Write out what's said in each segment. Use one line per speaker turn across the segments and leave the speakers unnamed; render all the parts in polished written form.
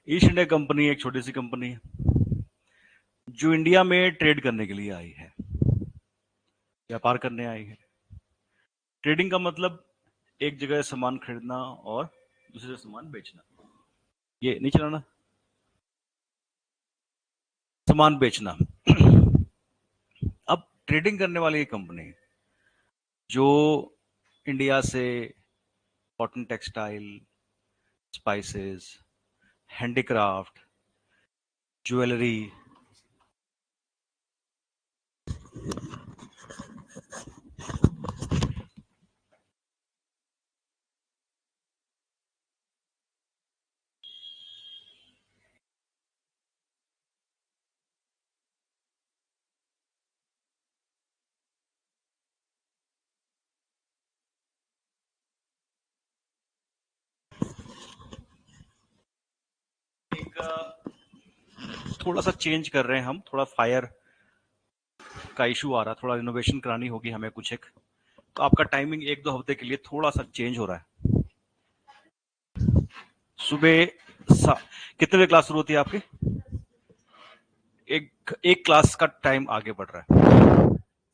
East India company एक छोटी सी company है जो इंडिया में ट्रेड करने के लिए आई है, व्यापार करने आई है। ट्रेडिंग का मतलब एक जगह सामान खरीदना और दूसरी जगह सामान बेचना। ये नहीं चलाना, सामान बेचना। अब ट्रेडिंग करने वाली एक कंपनी जो इंडिया से cotton textile, spices, handicraft, jewellery, एक थोड़ा सा चेंज कर रहे हैं हम, थोड़ा फायर का इशू आ रहा, थोड़ा इनोवेशन करानी होगी हमें कुछ एक, तो आपका टाइमिंग एक दो हफ्ते के लिए थोड़ा सा चेंज हो रहा है। सुबह कितने बजे क्लास शुरू होती है आपकी? एक क्लास का टाइम आगे बढ़ रहा है,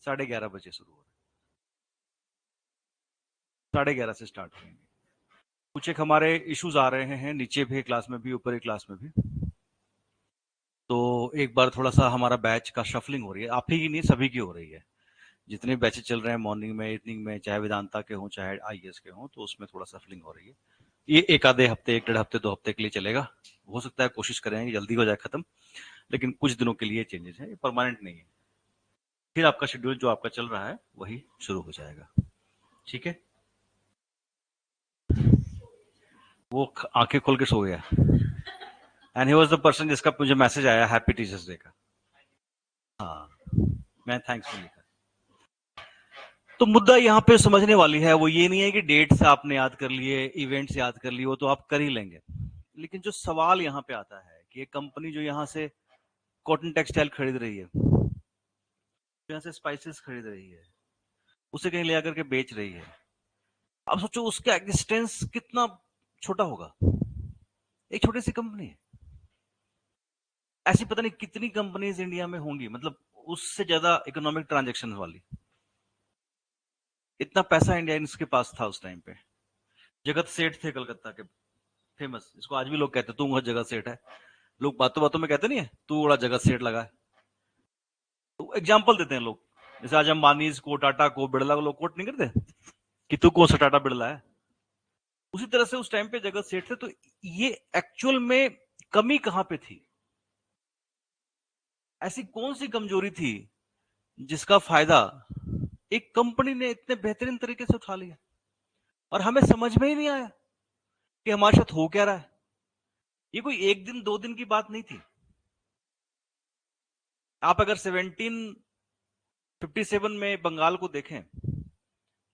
11:30 बजे शुरू हो रहा है, 11:30 से स्टार्ट होंगे। कुछ एक हमारे इश्यूज आ रहे हैं, नीचे भी क्लास में भी, ऊपर ही क्लास में भी। तो एक बार थोड़ा सा हमारा बैच का शफलिंग हो रही है, आप ही की नहीं सभी की हो रही है। जितने बैचेस चल रहे हैं मॉर्निंग में, इवनिंग में, चाहे वेदांता के हों चाहे आईएएस के हों, तो उसमें थोड़ा सफलिंग हो रही है। ये एक आधे हफ्ते, एक डेढ़ हफ्ते, 2 हफ्ते के लिए चलेगा। हो सकता है कोशिश करेंगे जल्दी हो जाए खत्म, लेकिन कुछ दिनों के लिए चेंजेस है, ये परमानेंट नहीं है। फिर आपका शेड्यूल जो आपका चल रहा है वही शुरू हो जाएगा। ठीक है, वो आंखें खोल के सो गया। And he was the person जिसका मुझे मैसेज आया हैप्पी टीचर्स डे का। हाँ, मैं थैंक्स लिखा। तो मुद्दा यहाँ पे समझने वाली है वो ये नहीं है कि डेट्स आपने याद कर लिए, इवेंट्स याद कर लिए, वो तो आप कर ही लेंगे। लेकिन जो सवाल यहाँ पे आता है कि एक कंपनी जो यहाँ से कॉटन टेक्सटाइल खरीद रही है, यहाँ से स्पाइसेस खरीद रही है, उसे कहीं ले आकर के बेच रही है, आप सोचो उसका एग्जिस्टेंस कितना छोटा होगा। एक छोटी सी कंपनी है, ऐसी पता नहीं कितनी कंपनीज इंडिया में होंगी, मतलब उससे ज्यादा इकोनॉमिक ट्रांजेक्शन वाली। इतना पैसा इंडियंस के पास था उस टाइम पे। जगत सेठ थे कलकत्ता के, फेमस, इसको आज भी लोग कहते हैं तू बहुत जगत सेठ है। लोग बातों बातों में कहते नहीं है तू बड़ा जगत सेठ लगा है, तो एग्जाम्पल देते हैं लोग। जैसे आज अंबानी को, टाटा को, बिड़ला को लोग कोट नहीं करते कि तू कौन सा टाटा बिड़ला है। उसी तरह से उस टाइम पे जगत सेठ थे। तो ये एक्चुअल में कमी कहां पे थी, ऐसी कौन सी कमजोरी थी जिसका फायदा एक कंपनी ने इतने बेहतरीन तरीके से उठा लिया और हमें समझ में ही नहीं आया कि हमारे साथ हो क्या रहा है। ये कोई एक दिन दो दिन की बात नहीं थी। आप अगर 1757 में बंगाल को देखें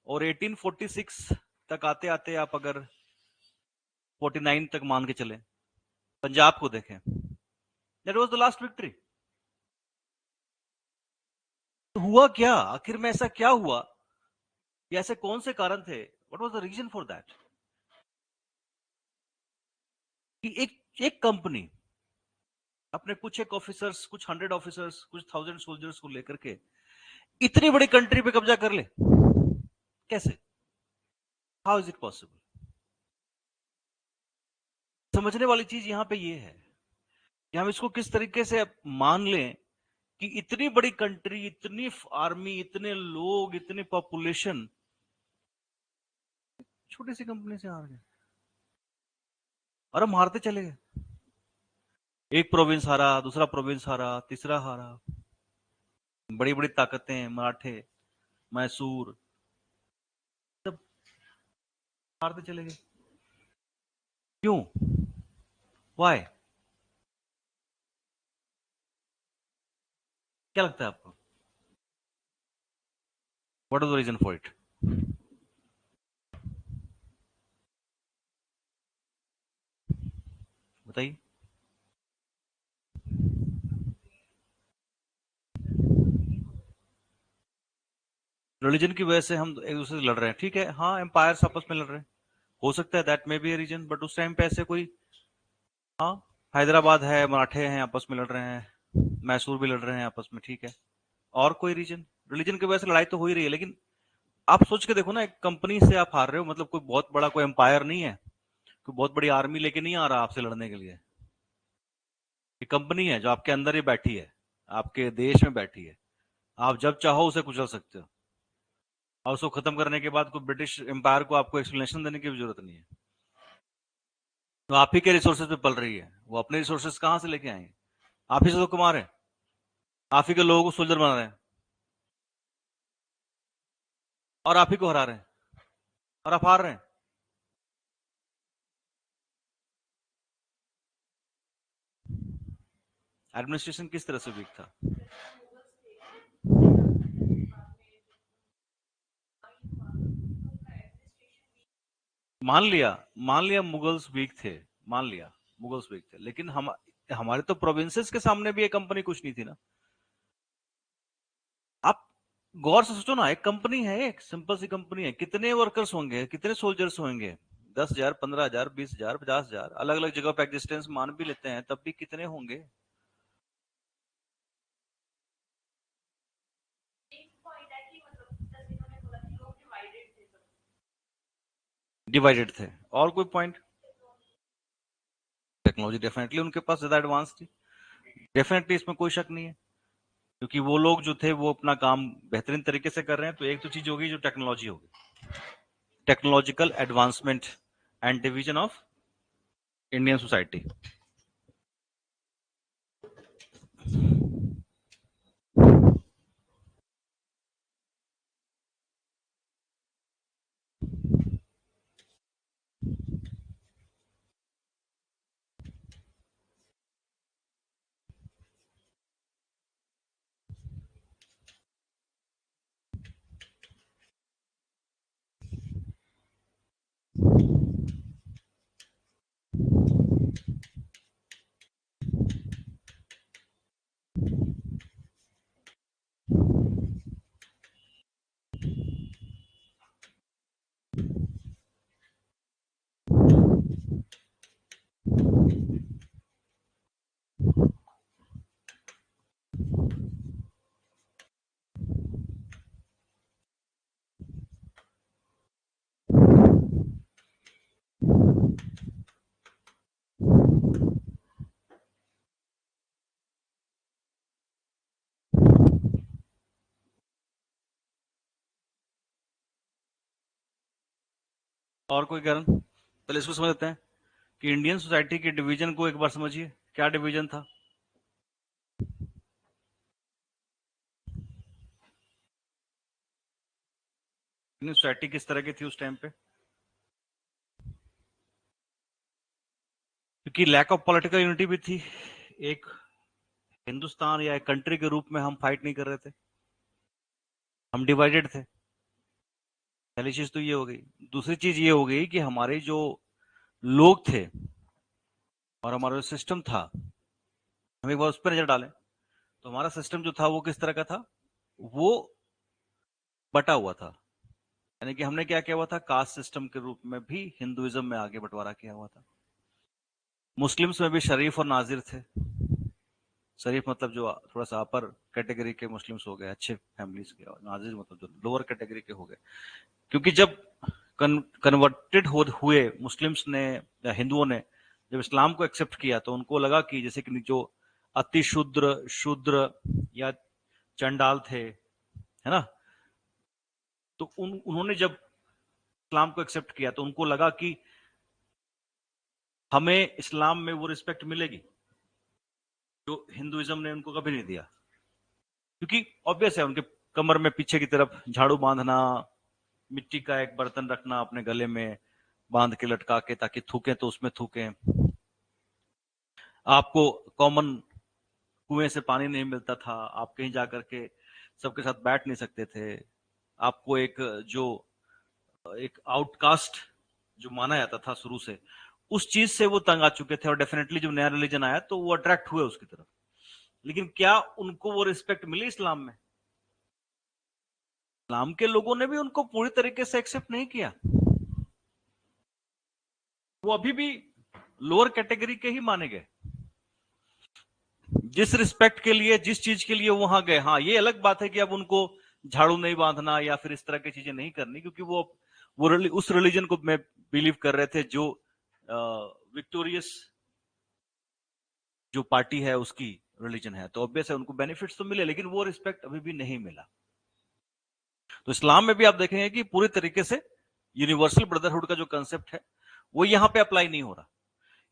और 1846 तक आते आते आप अगर 49 तक मान के चले, पंजाब को देखें, that was the last victory. तो हुआ क्या आखिर में, ऐसा क्या हुआ, या ऐसे कौन से कारण थे, what was the reason for that, कि एक कंपनी अपने कुछ एक ऑफिसर्स, कुछ 100 ऑफिसर्स, कुछ 1000 सोल्जर्स को लेकर के इतनी बड़ी कंट्री पे कब्जा कर ले, कैसे, हाउ इज इट पॉसिबल। समझने वाली चीज यहां पे ये है कि हम इसको किस तरीके से मान लें कि इतनी बड़ी कंट्री, इतनी आर्मी, इतने लोग, इतनी पॉपुलेशन छोटी सी कंपनी से हार गए और हम हारते चले गए। एक प्रोविंस हारा, दूसरा प्रोविंस हारा, तीसरा हारा, बड़ी बड़ी ताकतें, मराठे, मैसूर, सब हारते चले गए। क्यों, वाई, क्या लगता है आपको, what is the reason for it, बताइए। रिलीजन की वजह से हम एक दूसरे से लड़ रहे हैं, ठीक है, हाँ, एम्पायर्स आपस में लड़ रहे हैं, हो सकता है that may be reason, but उस टाइम पे ऐसे कोई, हाँ, हैदराबाद है, मराठे हैं आपस में लड़ रहे हैं, मैसूर भी लड़ रहे हैं आपस में, ठीक है। और कोई रिलीजन की वजह से लड़ाई तो हो ही रही है, लेकिन आप सोच के देखो ना, एक कंपनी से आप हार रहे हो, मतलब कोई बहुत बड़ा कोई एम्पायर नहीं है, कोई बहुत बड़ी आर्मी लेके नहीं आ रहा आपसे लड़ने के लिए। ये कंपनी है जो आपके अंदर ही बैठी है, आपके देश में बैठी है। आप जब चाहो उसे कुचल सकते हो, और उसको खत्म करने के बाद कोई ब्रिटिश एम्पायर को आपको एक्सप्लेनेशन देने की भी जरूरत नहीं है। तो आप ही के रिसोर्सेज पे पल रही है, वो अपने रिसोर्सेज कहां से लेके आएंगे? आप ही से तो कमा रहे हैं, आप ही के लोगों को सोल्जर बना रहे हैं, और आप ही को हरा रहे हैं, और आप हार रहे हैं। एडमिनिस्ट्रेशन किस तरह से वीक था? मान लिया मुगल्स वीक थे, मान लिया मुगल्स वीक थे, लेकिन हम हमारे तो प्रोविंसेस के सामने भी ये कंपनी कुछ नहीं थी ना। आप गौर से सोचो ना, एक कंपनी है, एक सिंपल सी कंपनी है, कितने वर्कर्स होंगे, कितने सोल्जर्स होंगे? 10,000, 15,000, 20,000, 50,000, अलग अलग जगह पे एग्जिस्टेंस मान भी लेते हैं, तब भी कितने होंगे? डिवाइडेड थे। और कोई पॉइंट? टेक्नोलॉजी डेफिनेटली उनके पास ज्यादा एडवांस थी, डेफिनेटली इसमें कोई शक नहीं है, क्योंकि वो लोग जो थे वो अपना काम बेहतरीन तरीके से कर रहे हैं। तो एक तो चीज होगी जो टेक्नोलॉजी होगी, technological advancement and division of Indian society. और कोई कारण? पहले इसको समझते हैं कि इंडियन सोसाइटी के डिवीजन को एक बार समझिए, क्या डिवीजन था? इंडियन सोसाइटी किस तरह की थी उस टाइम पे? क्योंकि लैक ऑफ पॉलिटिकल यूनिटी भी थी। एक हिंदुस्तान या एक कंट्री के रूप में हम फाइट नहीं कर रहे थे, हम डिवाइडेड थे। पहली चीज तो ये हो गई। दूसरी चीज ये हो गई कि हमारे जो लोग थे और हमारा जो सिस्टम था, हम एक बार उस पर नजर डालें तो हमारा सिस्टम जो था वो किस तरह का था? वो बटा हुआ था। यानी कि हमने क्या किया हुआ था, कास्ट सिस्टम के रूप में भी हिंदुइज्म में आगे बंटवारा किया हुआ था। मुस्लिम्स में भी शरीफ और नाजिर थे। शरीफ मतलब जो थोड़ा सा अपर कैटेगरी के मुस्लिम्स हो गए, अच्छे फैमिलीज के, और नाजिर मतलब जो लोअर कैटेगरी के हो गए। क्योंकि जब कन्वर्टेड हुए मुस्लिम्स ने या हिंदुओं ने जब इस्लाम को एक्सेप्ट किया, तो उनको लगा कि जैसे कि जो अति शूद्र शूद्र या चंडाल थे, है ना, तो उन्होंने जब इस्लाम को एक्सेप्ट किया तो उनको लगा कि हमें इस्लाम में वो रिस्पेक्ट मिलेगी जो हिंदुइज्म ने उनको कभी नहीं दिया। क्योंकि ऑब्वियस है, उनके कमर में पीछे की तरफ झाड़ू बांधना, मिट्टी का एक बर्तन रखना अपने गले में बांध के लटका के, ताकि थूके तो उसमें थूके। आपको कॉमन कुएं से पानी नहीं मिलता था, आप कहीं जाकर के सबके साथ बैठ नहीं सकते थे। आपको जो एक आउटकास्ट जो माना जाता था शुरू से, उस चीज से वो तंग आ चुके थे, और डेफिनेटली जब नया रिलीजन आया तो वो अट्रैक्ट हुए उसकी तरफ। लेकिन क्या उनको वो रिस्पेक्ट मिली इस्लाम में? इस्लाम के लोगों ने भी उनको पूरी तरीके से एक्सेप्ट नहीं किया। वो अभी भी लोअर कैटेगरी के ही माने गए। जिस रिस्पेक्ट के लिए, जिस चीज के लिए वहां गए, हाँ ये अलग बात है कि अब उनको झाड़ू नहीं बांधना या फिर इस तरह की चीजें नहीं करनी, क्योंकि वो उस रिलीजन को मैं बिलीव कर रहे थे जो विक्टोरियस जो पार्टी है उसकी रिलीजन है, तो ऑब्वियस है उनको बेनिफिट्स तो मिले, लेकिन वो रिस्पेक्ट अभी भी नहीं मिला। तो इस्लाम में भी आप देखेंगे कि पूरी तरीके से यूनिवर्सल ब्रदरहुड का जो कंसेप्ट है वो यहां पे अप्लाई नहीं हो रहा।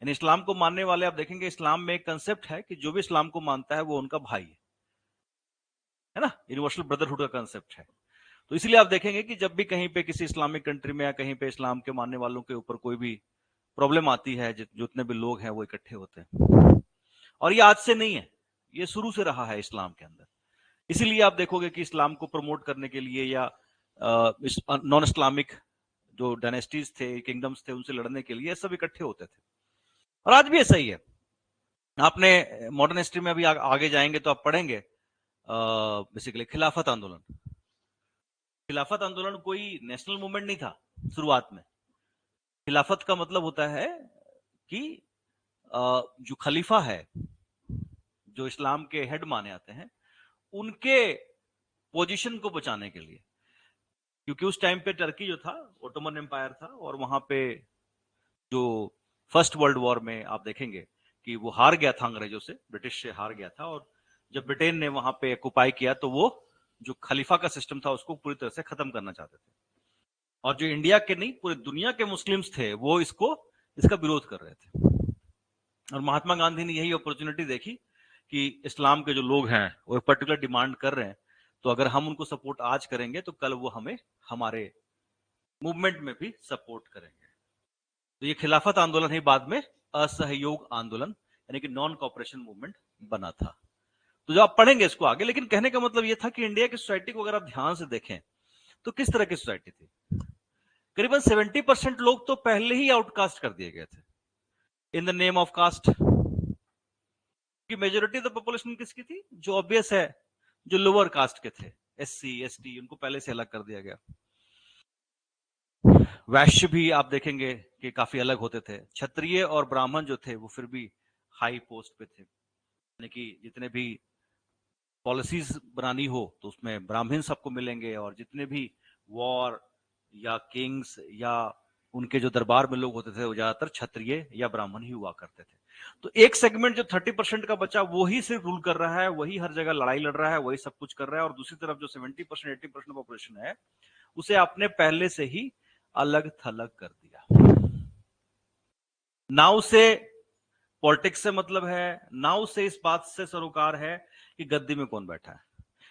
यानी इस्लाम को मानने वाले, आप देखेंगे इस्लाम में एक कंसेप्ट है कि जो भी इस्लाम को मानता है वो उनका भाई है ना, यूनिवर्सल ब्रदरहुड का कंसेप्ट है। तो इसलिए आप देखेंगे कि जब भी कहीं पे किसी इस्लामिक कंट्री में या कहीं पे इस्लाम के मानने वालों के ऊपर कोई भी प्रॉब्लम आती है, जितने भी लोग हैं वो इकट्ठे होते हैं। और ये आज से नहीं है, ये शुरू से रहा है इस्लाम के अंदर। इसीलिए आप देखोगे कि इस्लाम को प्रमोट करने के लिए या नॉन इस्लामिक जो डायनेस्टीज थे, किंगडम्स थे, उनसे लड़ने के लिए सब इकट्ठे होते थे। और आज भी ऐसा ही है। आपने मॉडर्न हिस्ट्री में अभी आगे जाएंगे तो आप पढ़ेंगे बेसिकली खिलाफत आंदोलन। खिलाफत आंदोलन कोई नेशनल मूवमेंट नहीं था शुरुआत में। खिलाफत का मतलब होता है कि जो खलीफा है, जो इस्लाम के हेड माने आते हैं, उनके पोजीशन को बचाने के लिए। क्योंकि उस टाइम पे टर्की जो था ओटोमन एम्पायर था, और वहां पे जो फर्स्ट वर्ल्ड वॉर में आप देखेंगे कि वो हार गया था अंग्रेजों से, ब्रिटिश से हार गया था। और जब ब्रिटेन ने वहां पे ऑक्युपाई किया तो वो जो खलीफा का सिस्टम था उसको पूरी तरह से खत्म करना चाहते थे। और जो इंडिया के नहीं पूरी दुनिया के मुस्लिम्स थे वो इसका विरोध कर रहे थे। और महात्मा गांधी ने यही अपॉर्चुनिटी देखी कि इस्लाम के जो लोग हैं वो एक पर्टिकुलर डिमांड कर रहे हैं, तो अगर हम उनको सपोर्ट आज करेंगे तो कल वो हमें हमारे मूवमेंट में भी सपोर्ट करेंगे। तो ये खिलाफत आंदोलन ही बाद में असहयोग आंदोलन यानी कि नॉन कॉपरेशन मूवमेंट बना था। तो जो आप पढ़ेंगे इसको आगे, लेकिन कहने का मतलब ये था कि इंडिया की सोसाइटी को अगर आप ध्यान से देखें तो किस तरह की सोसाइटी थी। करीबन 70% लोग तो पहले ही आउटकास्ट कर दिए गए थे in the name of caste. कि मेजोरिटी ऑफ द पॉपुलेशन किसकी थी, जो ऑब्वियस है जो लोअर कास्ट के थे, एससी एसटी, उनको पहले से अलग कर दिया गया। वैश्य भी आप देखेंगे कि काफी अलग होते थे। क्षत्रिय और ब्राह्मण जो थे वो फिर भी हाई पोस्ट पे थे, यानी कि जितने भी पॉलिसीज बनानी हो तो उसमें ब्राह्मण सबको मिलेंगे, और जितने भी वॉर या किंग्स या उनके जो दरबार में लोग होते थे वो ज्यादातर क्षत्रिय या ब्राह्मण ही हुआ करते थे। तो एक सेगमेंट जो 30% का बचा वो ही सिर्फ रूल कर रहा है, वही हर जगह लड़ाई लड़ रहा है, वही सब कुछ कर रहा है। और दूसरी तरफ जो 70% 80% पॉपुलेशन है उसे आपने पहले से ही अलग थलग कर दिया। ना उसे पॉलिटिक्स से मतलब है, ना उसे इस बात से सरोकार है कि गद्दी में कौन बैठा है।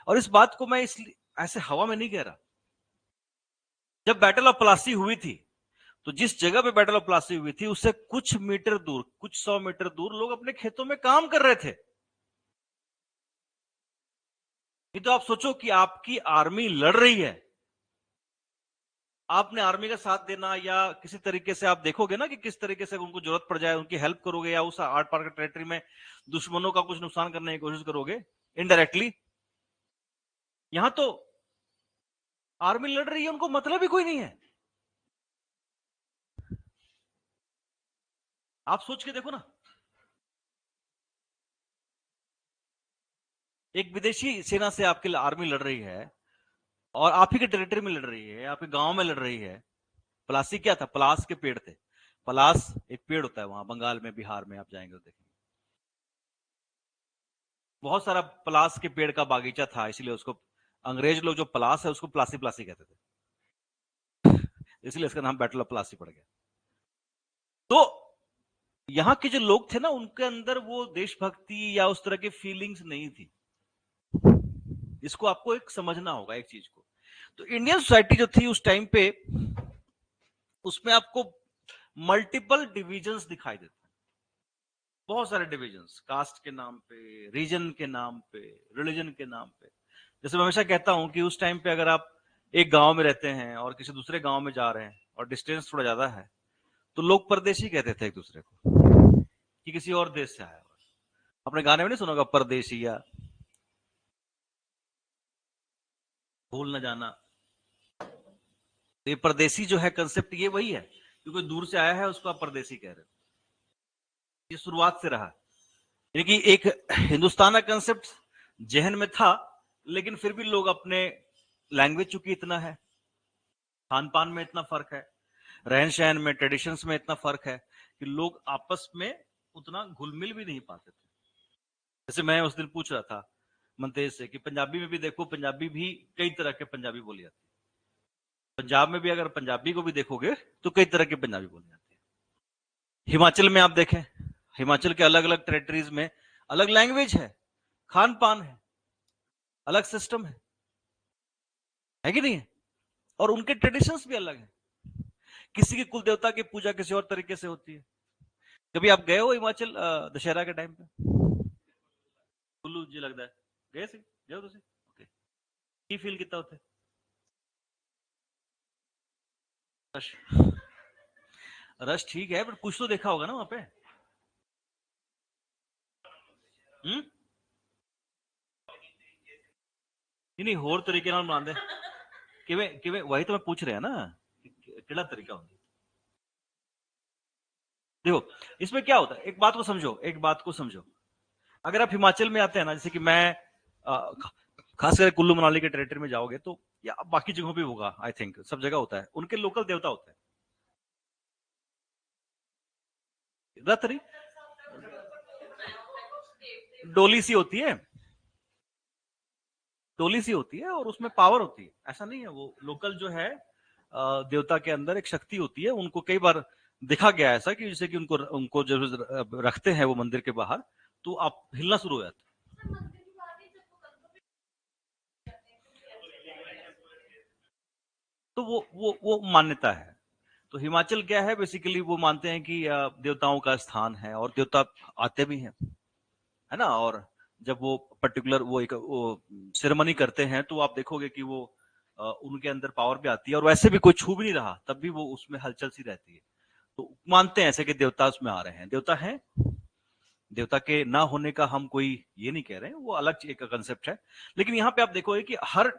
और इस बात को मैं इसलिए ऐसे हवा में नहीं कह रहा। जब बैटल ऑफ प्लासी हुई थी तो जिस जगह पे बैटल ऑफ प्लासी हुई थी उससे कुछ मीटर दूर, कुछ 100 मीटर दूर लोग अपने खेतों में काम कर रहे थे। ये तो आप सोचो कि आपकी आर्मी लड़ रही है, आपने आर्मी का साथ देना या किसी तरीके से आप देखोगे ना कि किस तरीके से उनको जरूरत पड़ जाए उनकी हेल्प करोगे, या उस आर पार के टेरिटरी में दुश्मनों का कुछ नुकसान करने की कोशिश करोगे इनडायरेक्टली। यहां तो आर्मी लड़ रही है, उनको मतलब ही कोई नहीं है। आप सोच के देखो ना, एक विदेशी सेना से आपके आर्मी लड़ रही है और आप ही के टेरिटरी में लड़ रही है, आपके गांव में लड़ रही है। पलासी क्या था, पलास के पेड़ थे। पलास एक पेड़ होता है वहां बंगाल में, बिहार में आप जाएंगे तो देखेंगे बहुत सारा पलास के पेड़ का बागीचा था, इसलिए उसको अंग्रेज लोग जो पलास है उसको प्लासी प्लासी कहते थे, इसलिए इसका नाम बैटल ऑफ प्लासी पड़ गया। तो यहाँ के जो लोग थे ना उनके अंदर वो देशभक्ति या उस तरह की फीलिंग्स नहीं थी। इसको आपको एक समझना होगा एक चीज को। तो इंडियन सोसाइटी जो थी उस टाइम पे, उसमें आपको मल्टीपल डिविजन्स दिखाई देते हैं। बहुत सारे डिविजन्स, कास्ट के नाम पे, रीजन के नाम पे, रिलीजन के नाम पे। जैसे मैं हमेशा कहता हूं कि उस टाइम पे अगर आप एक गांव में रहते हैं और किसी दूसरे गांव में जा रहे हैं और डिस्टेंस थोड़ा ज्यादा है तो लोग परदेशी कहते थे एक दूसरे को कि किसी और देश से आया हुआ। अपने गाने में नहीं सुना होगा परदेशी या भूल न जाना। तो ये परदेशी जो है कंसेप्ट ये वही है, क्योंकि दूर से आया है उसको आप परदेशी कह रहे हो। ये शुरुआत से रहा। यानी कि एक हिंदुस्तान का कंसेप्ट जहन में था, लेकिन फिर भी लोग अपने लैंग्वेज, चूंकि इतना है, खान पान में इतना फर्क है, रहन सहन में, ट्रेडिशंस में इतना फर्क है कि लोग आपस में उतना घुल मिल भी नहीं पाते थे। जैसे मैं उस दिन पूछ रहा था मनतेज से कि पंजाबी में भी देखो, पंजाबी भी कई तरह के पंजाबी बोली जाती है। पंजाब में भी अगर पंजाबी को भी देखोगे तो कई तरह की पंजाबी बोली जाती है। हिमाचल में आप देखें, हिमाचल के अलग अलग टेरिटरीज में अलग लैंग्वेज है, खान पान है, अलग सिस्टम है कि नहीं है? और उनके ट्रेडिशंस भी अलग है। किसी के कुल देवता की पूजा किसी और तरीके से होती है। कभी आप गए हो हिमाचल दशहरा के टाइम पे? कुल्लू जी लगता है, गए सी गए हो तुसी? ओके, की फील कितना होता है? रश, रश ठीक है, पर कुछ तो देखा होगा ना वहां पे। नहीं होर तरीके नाल मनांदे किवें किवें, वही तो मैं पूछ रहा ना, केड़ा तरीका होता? देखो इसमें क्या होता है, एक बात को समझो, एक बात को समझो। अगर आप हिमाचल में आते हैं ना, जैसे कि मैं खासकर कुल्लू मनाली के टेरिटरी में जाओगे तो, या बाकी जगहों पे होगा, आई थिंक सब जगह होता है, उनके लोकल देवता होते हैं। रतरी डोली सी होती है, डोली सी होती है और उसमें पावर होती है, ऐसा नहीं है। वो लोकल जो है देवता के अंदर एक शक्ति होती है। उनको कई बार देखा गया ऐसा कि जैसे कि उनको उनको जब रखते हैं वो मंदिर के बाहर, तो आप हिलना शुरू हो जाते। तो वो मान्यता है। तो हिमाचल क्या है, बेसिकली वो मानते हैं कि देवताओं का स्थान है और देवता आते भी हैं, है ना। और जब वो पर्टिकुलर वो एक वो सेरेमनी करते हैं तो आप देखोगे कि वो उनके अंदर पावर भी आती है, और वैसे भी कोई छू भी नहीं रहा तब भी वो उसमें हलचल सी रहती है। तो मानते हैं ऐसे कि देवता उसमें आ रहे हैं, देवता हैं। देवता के ना होने का हम कोई ये नहीं कह रहे हैं, वो अलग एक कंसेप्ट है। लेकिन यहाँ पे आप देखोगे कि हर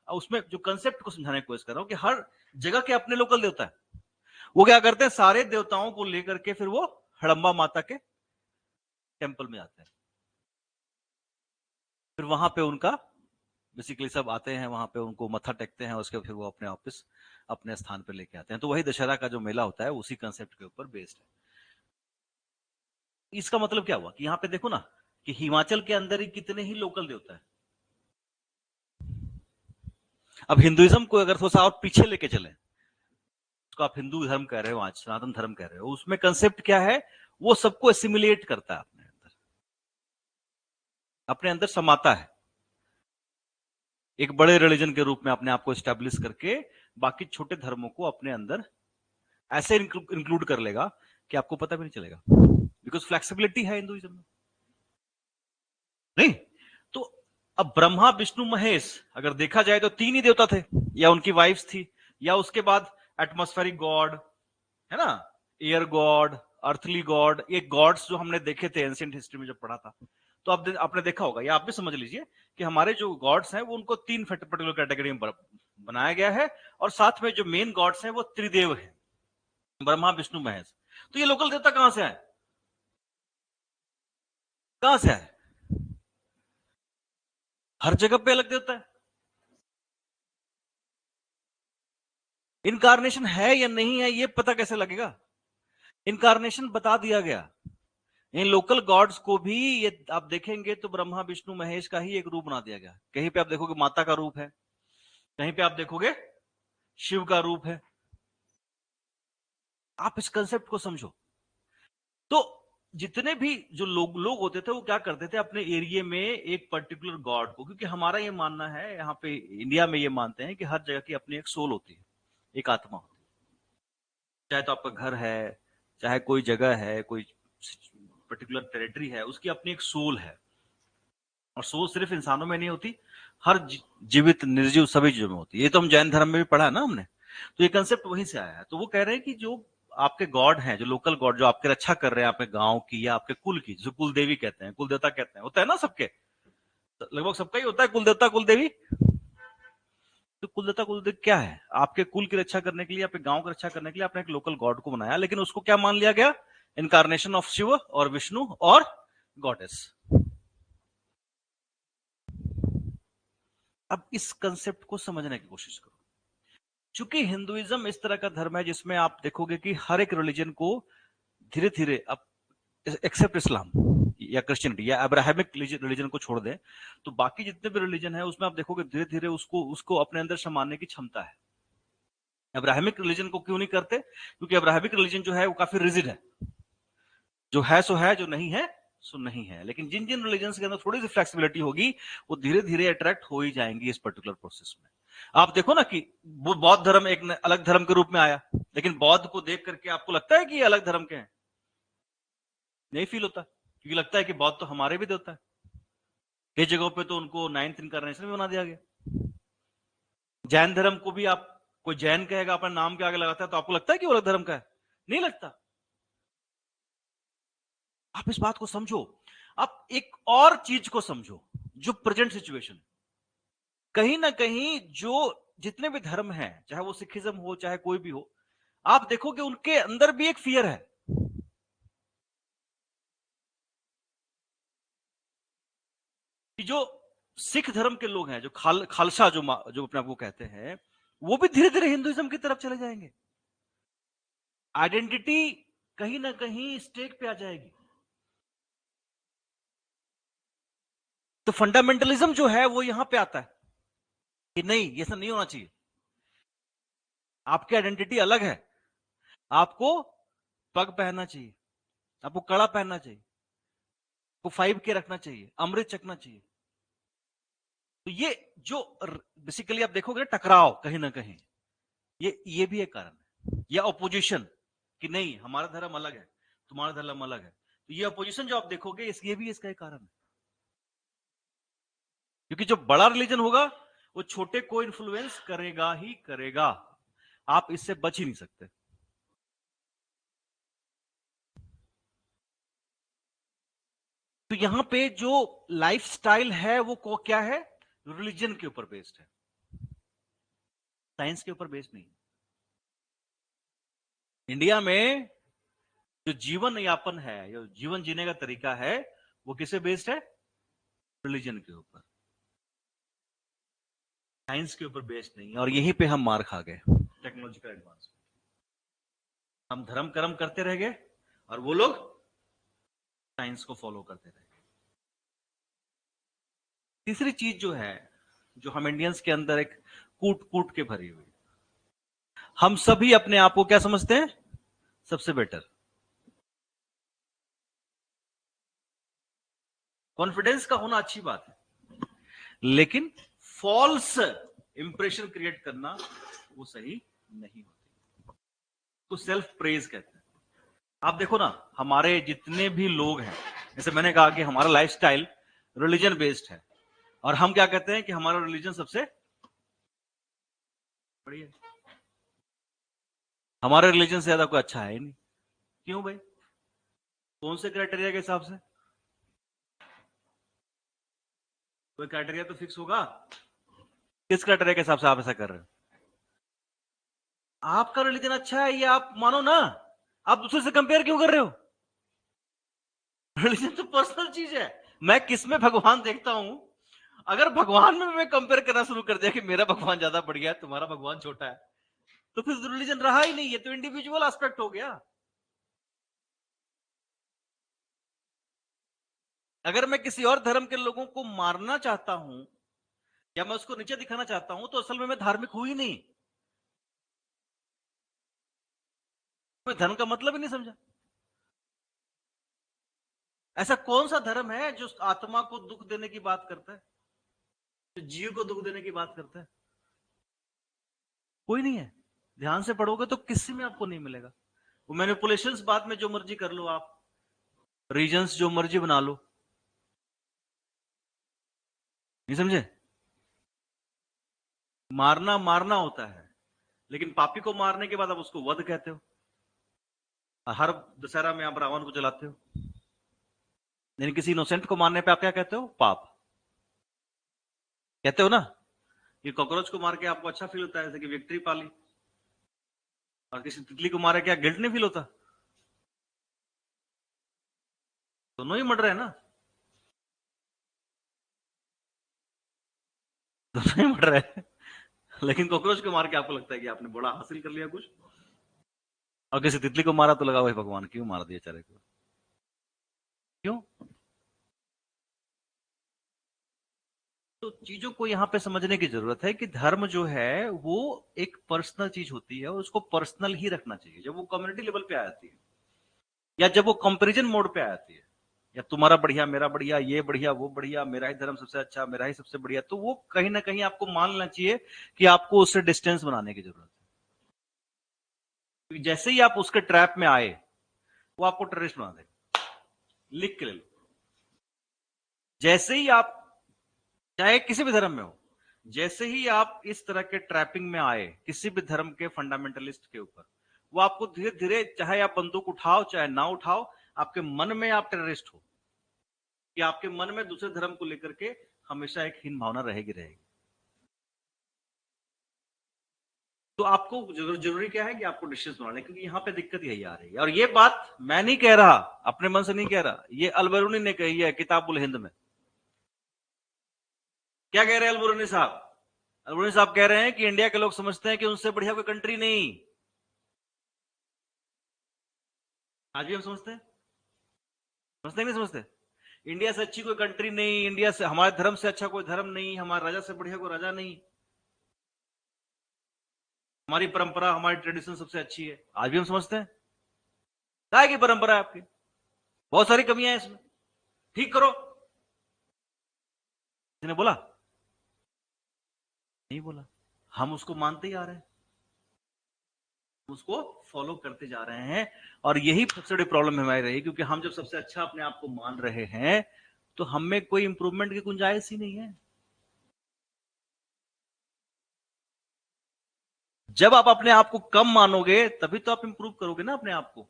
उसमें जो कंसेप्ट को समझाने की कोशिश कर रहा हूँ कि हर जगह के अपने लोकल देवता है। वो क्या करते हैं, सारे देवताओं को लेकर के फिर वो हड़म्बा माता के टेंपल में जाते हैं। फिर वहां पे उनका बेसिकली सब आते हैं, वहां पे उनको मत्था टेकते हैं, उसके फिर वो अपने ऑफिस अपने स्थान पर लेके आते हैं। तो वही दशहरा का जो मेला होता है उसी कंसेप्ट के ऊपर बेस्ड है। इसका मतलब क्या हुआ कि यहाँ पे देखो ना कि हिमाचल के अंदर ही कितने ही लोकल देवता है। अब हिंदुइज्म को अगर थोड़ा सा और पीछे लेके चले, उसको आप हिंदू धर्म कह रहे हो, आज सनातन धर्म कह रहे हो, उसमें कंसेप्ट क्या है, वो सबको एसिमिलेट करता है, अपने अंदर समाता है, एक बड़े रिलीजन के रूप में अपने आप को स्टैब्लिश करके बाकी छोटे धर्मों को अपने अंदर ऐसे इंक्लूड कर लेगा कि आपको पता भी नहीं चलेगा, बिकॉज फ्लेक्सिबिलिटी है हिंदुइज्म में। नहीं तो अब ब्रह्मा विष्णु महेश अगर देखा जाए तो तीन ही देवता थे, या उनकी वाइफ्स थी, या उसके बाद एटमॉस्फेरिक गॉड, है ना, एयर गॉड, अर्थली गॉड, ये गॉड्स जो हमने देखे थे एंशिएंट हिस्ट्री में जब पढ़ा था। तो आपने देखा होगा, या आप भी समझ लीजिए कि हमारे जो गॉड्स हैं वो उनको तीन पर्टिकुलर कैटेगरी में बनाया गया है, और साथ में जो मेन गॉड्स हैं वो त्रिदेव हैं, ब्रह्मा विष्णु महेश। तो ये लोकल देवता कहां से आए, कहां से आए? हर जगह पे अलग देवता है। इनकारनेशन है या नहीं है ये पता कैसे लगेगा? इनकारनेशन बता दिया गया। इन लोकल गॉड्स को भी ये आप देखेंगे तो ब्रह्मा विष्णु महेश का ही एक रूप बना दिया गया। कहीं पे आप देखोगे माता का रूप है, कहीं पे आप देखोगे शिव का रूप है। आप इस कंसेप्ट को समझो। तो जितने भी जो लोग होते थे वो क्या करते थे, अपने एरिया में एक पर्टिकुलर गॉड को, क्योंकि हमारा ये मानना है यहाँ पे इंडिया में, ये मानते हैं कि हर जगह की अपनी एक सोल होती है, एक आत्मा होती है। चाहे तो आपका घर है, चाहे कोई जगह है, कोई पर्टिकुलर टेरिटरी है, उसकी अपनी एक सोल है। और सोल सिर्फ इंसानों में नहीं होती, हर जीवित निर्जीव सभी चीजों में होती है। ये तो हम जैन धर्म में भी पढ़ा है ना हमने। तो ये कंसेप्ट वहीं से आया है। तो वो कह रहे हैं कि जो आपके गॉड हैं, जो लोकल गॉड जो आपकी रक्षा कर रहे हैं, आपके गांव की या आपके कुल की, जो कुल देवी कहते हैं, कुल देवता कहते हैं, होता है ना सबके, लगभग सबका ही होता है कुल देवता कुल देवी। तो कुल देवता कुल देवी क्या है, आपके कुल की रक्षा करने के लिए, आपके गांव की रक्षा करने के लिए आपने एक लोकल गॉड को बनाया, लेकिन उसको क्या मान लिया गया, इनकारनेशन ऑफ शिव और विष्णु और गॉडेस। अब इस कंसेप्ट को समझने की कोशिश करो। चूंकि हिंदुइज्म इस तरह का धर्म है जिसमें आप देखोगे कि हर एक रिलीजन को धीरे धीरे, अब एक्सेप्ट इस्लाम या क्रिश्चियनिटी या अब्राहमिक रिलीजन को छोड़ दें, तो बाकी जितने भी रिलीजन है उसमें आप देखोगे धीरे धीरे उसको उसको अपने अंदर समाने की क्षमता है। अब्राहमिक रिलीजन को क्यों नहीं करते? क्योंकि अब्राहमिक रिलीजन जो है वो काफी रिजिड है, जो है सो है, जो नहीं है सो नहीं है। लेकिन जिन जिन रिलीजन के अंदर थोड़ी सी फ्लेक्सिबिलिटी होगी वो धीरे धीरे अट्रैक्ट हो ही जाएंगी इस पर्टिकुलर प्रोसेस में। आप देखो ना कि वो बौद्ध धर्म एक अलग धर्म के रूप में आया, लेकिन बौद्ध को देख करके आपको लगता है कि ये अलग धर्म के हैं? नहीं फील होता, क्योंकि लगता है कि बौद्ध तो हमारे भी देवता है। कई जगहों पे तो उनको 9th इनकारनेशन भी बना दिया गया। जैन धर्म को भी आप, कोई जैन कहेगा अपना नाम के आगे लगाता है तो आपको लगता है कि वो अलग धर्म का है? नहीं लगता। आप इस बात को समझो। आप एक और चीज को समझो, जो प्रेजेंट सिचुएशन, कहीं ना कहीं जो जितने भी धर्म हैं, चाहे वो सिखिज्म हो चाहे कोई भी हो, आप देखोगे उनके अंदर भी एक फियर है कि जो सिख धर्म के लोग हैं, जो खालसा जो अपने आप को कहते हैं, वो भी धीरे धीरे हिंदुइज्म की तरफ चले जाएंगे। आइडेंटिटी कहीं ना कहीं स्टेक पे आ जाएगी। तो फंडामेंटलिज्म जो है वो यहां पे आता है कि नहीं, ये सब नहीं होना चाहिए, आपकी आइडेंटिटी अलग है, आपको पग पहनना चाहिए, आपको कड़ा पहनना चाहिए, आपको 5K रखना चाहिए, अमृत चखना चाहिए। तो ये जो बेसिकली आप देखोगे टकराव कहीं ना कहीं, ये भी एक कारण है, या ऑपोजिशन कि नहीं हमारा धर्म अलग है, तुम्हारा धर्म अलग है। तो ये ऑपोजिशन जो आप देखोगे ये भी इसका एक कारण है, क्योंकि जो बड़ा रिलीजन होगा वो छोटे को इन्फ्लुएंस करेगा ही करेगा, आप इससे बच ही नहीं सकते। तो यहां पे जो लाइफस्टाइल है वो क्या है? रिलीजन के ऊपर बेस्ड है, साइंस के ऊपर बेस्ड नहीं। इंडिया में जो जीवन यापन है, जो जीवन जीने का तरीका है, वो किसे बेस्ड है? रिलीजन के ऊपर, साइंस के ऊपर बेस्ड नहीं। और यहीं पे हम मार खा गए, टेक्नोलॉजिकल एडवांस। हम धर्म कर्म करते रह गए और वो लोग साइंस को फॉलो करते रहे। तीसरी चीज जो है, जो हम इंडियंस के अंदर एक कूट कूट के भरी हुई, हम सभी अपने आप को क्या समझते हैं? सबसे बेटर। कॉन्फिडेंस का होना अच्छी बात है, लेकिन फॉल्स इंप्रेशन क्रिएट करना वो सही नहीं होती। तो सेल्फ प्रेज कहते हैं। आप देखो ना, हमारे जितने भी लोग हैं, जैसे मैंने कहा कि हमारा लाइफस्टाइल रिलीजन बेस्ड है, और हम क्या कहते हैं कि हमारा रिलीजन सबसे बढ़िया है, हमारे रिलीजन से ज्यादा कोई अच्छा है ही नहीं। क्यों भाई? कौन से क्राइटेरिया के हिसाब से? कोई क्राइटेरिया तो फिक्स होगा। किस क्राइटेरिया के हिसाब से आप ऐसा कर रहे हो? आपका रिलीजन अच्छा है ये आप मानो ना, आप दूसरे से कंपेयर क्यों कर रहे हो? रिलीजन तो पर्सनल चीज है। मैं किस में भगवान देखता हूं, अगर भगवान में मैं कंपेयर करना शुरू कर दिया कि मेरा भगवान ज्यादा बढ़िया है, तुम्हारा भगवान छोटा है, तो फिर रिलीजन रहा ही नहीं, ये तो इंडिविजुअल एस्पेक्ट हो गया। अगर मैं किसी और धर्म के लोगों को मारना चाहता हूं या मैं उसको नीचे दिखाना चाहता हूं, तो असल में मैं धार्मिक हूं ही नहीं, मैं धर्म का मतलब ही नहीं समझा। ऐसा कौन सा धर्म है जो आत्मा को दुख देने की बात करता है, जो जीव को दुख देने की बात करता है? कोई नहीं है। ध्यान से पढ़ोगे तो किसी में आपको नहीं मिलेगा। वो मैनिपुलेशंस बाद में जो मर्जी कर लो आप, रीजन्स जो मर्जी बना लो, नहीं समझे? मारना मारना होता है, लेकिन पापी को मारने के बाद आप उसको वध कहते हो। हर दशहरा में आप रावण को जलाते हो, लेकिन किसी इनोसेंट को मारने पे आप क्या कहते हो? पाप कहते हो ना। ये कॉकरोच को मार के आपको अच्छा फील होता है, जैसे कि विक्ट्री पाली, और किसी तितली को मारे क्या गिल्ट नहीं फील होता? दोनों ही मर्डर है ना। दोनों ही मर रहे हैं। लेकिन कॉकरोच को मार के आपको लगता है कि आपने बड़ा हासिल कर लिया कुछ, और किसी तितली को मारा तो लगा भाई भगवान क्यों मार दिया चारे को, क्यों? तो चीजों को यहाँ पे समझने की जरूरत है कि धर्म जो है वो एक पर्सनल चीज होती है और उसको पर्सनल ही रखना चाहिए। जब वो कम्युनिटी लेवल पे आ जाती है या जब वो कंपैरिजन मोड पे आ जाती है, या तुम्हारा बढ़िया मेरा बढ़िया ये बढ़िया वो बढ़िया मेरा ही धर्म सबसे अच्छा मेरा ही सबसे बढ़िया, तो वो कहीं ना कहीं आपको मान लेना चाहिए कि आपको उससे डिस्टेंस बनाने की जरूरत है। क्योंकि जैसे ही आप उसके ट्रैप में आए वो आपको टेररिस्ट बना देगा, लिख के ले लो। जैसे ही आप, चाहे किसी भी धर्म में हो, जैसे ही आप इस तरह के ट्रैपिंग में आए किसी भी धर्म के फंडामेंटलिस्ट के ऊपर, वो आपको धीरे धीरे, चाहे आप बंदूक उठाओ चाहे ना उठाओ, आपके मन में आप टेररिस्ट हो, कि आपके मन में दूसरे धर्म को लेकर के हमेशा एक हीन भावना रहेगी रहेगी। तो आपको जरूरी क्या है कि आपको डिस्टेंस बना लें, क्योंकि यहाँ पे दिक्कत यही आ रही है। और ये बात मैं नहीं कह रहा, अपने मन से नहीं कह रहा, ये अलबरूनी ने कही है किताबुल हिंद में। क्या कह रहे हैं अलबरूनी साहब? अलबरूनी साहब कह रहे हैं कि इंडिया के लोग समझते हैं कि उनसे बढ़िया कोई कंट्री नहीं। आज भी हम समझते हैं, समझते नहीं समझते? इंडिया से अच्छी कोई कंट्री नहीं, इंडिया से, हमारे धर्म से अच्छा कोई धर्म नहीं, हमारे राजा से बढ़िया कोई राजा नहीं, हमारी परंपरा हमारी ट्रेडिशन सबसे अच्छी है। आज भी हम समझते हैं। क्या है कि परंपरा है आपकी, बहुत सारी कमियां हैं इसमें, ठीक करो। किसने बोला? नहीं बोला। हम उसको मानते ही आ रहे हैं, उसको फॉलो करते जा रहे हैं। और यही सबसे बड़ी प्रॉब्लम हमारी रही, क्योंकि हम जब सबसे अच्छा अपने आप को मान रहे हैं तो हम में कोई इंप्रूवमेंट की गुंजाइश ही नहीं है। जब आप अपने आप को कम मानोगे तभी तो आप इंप्रूव करोगे ना अपने आप को।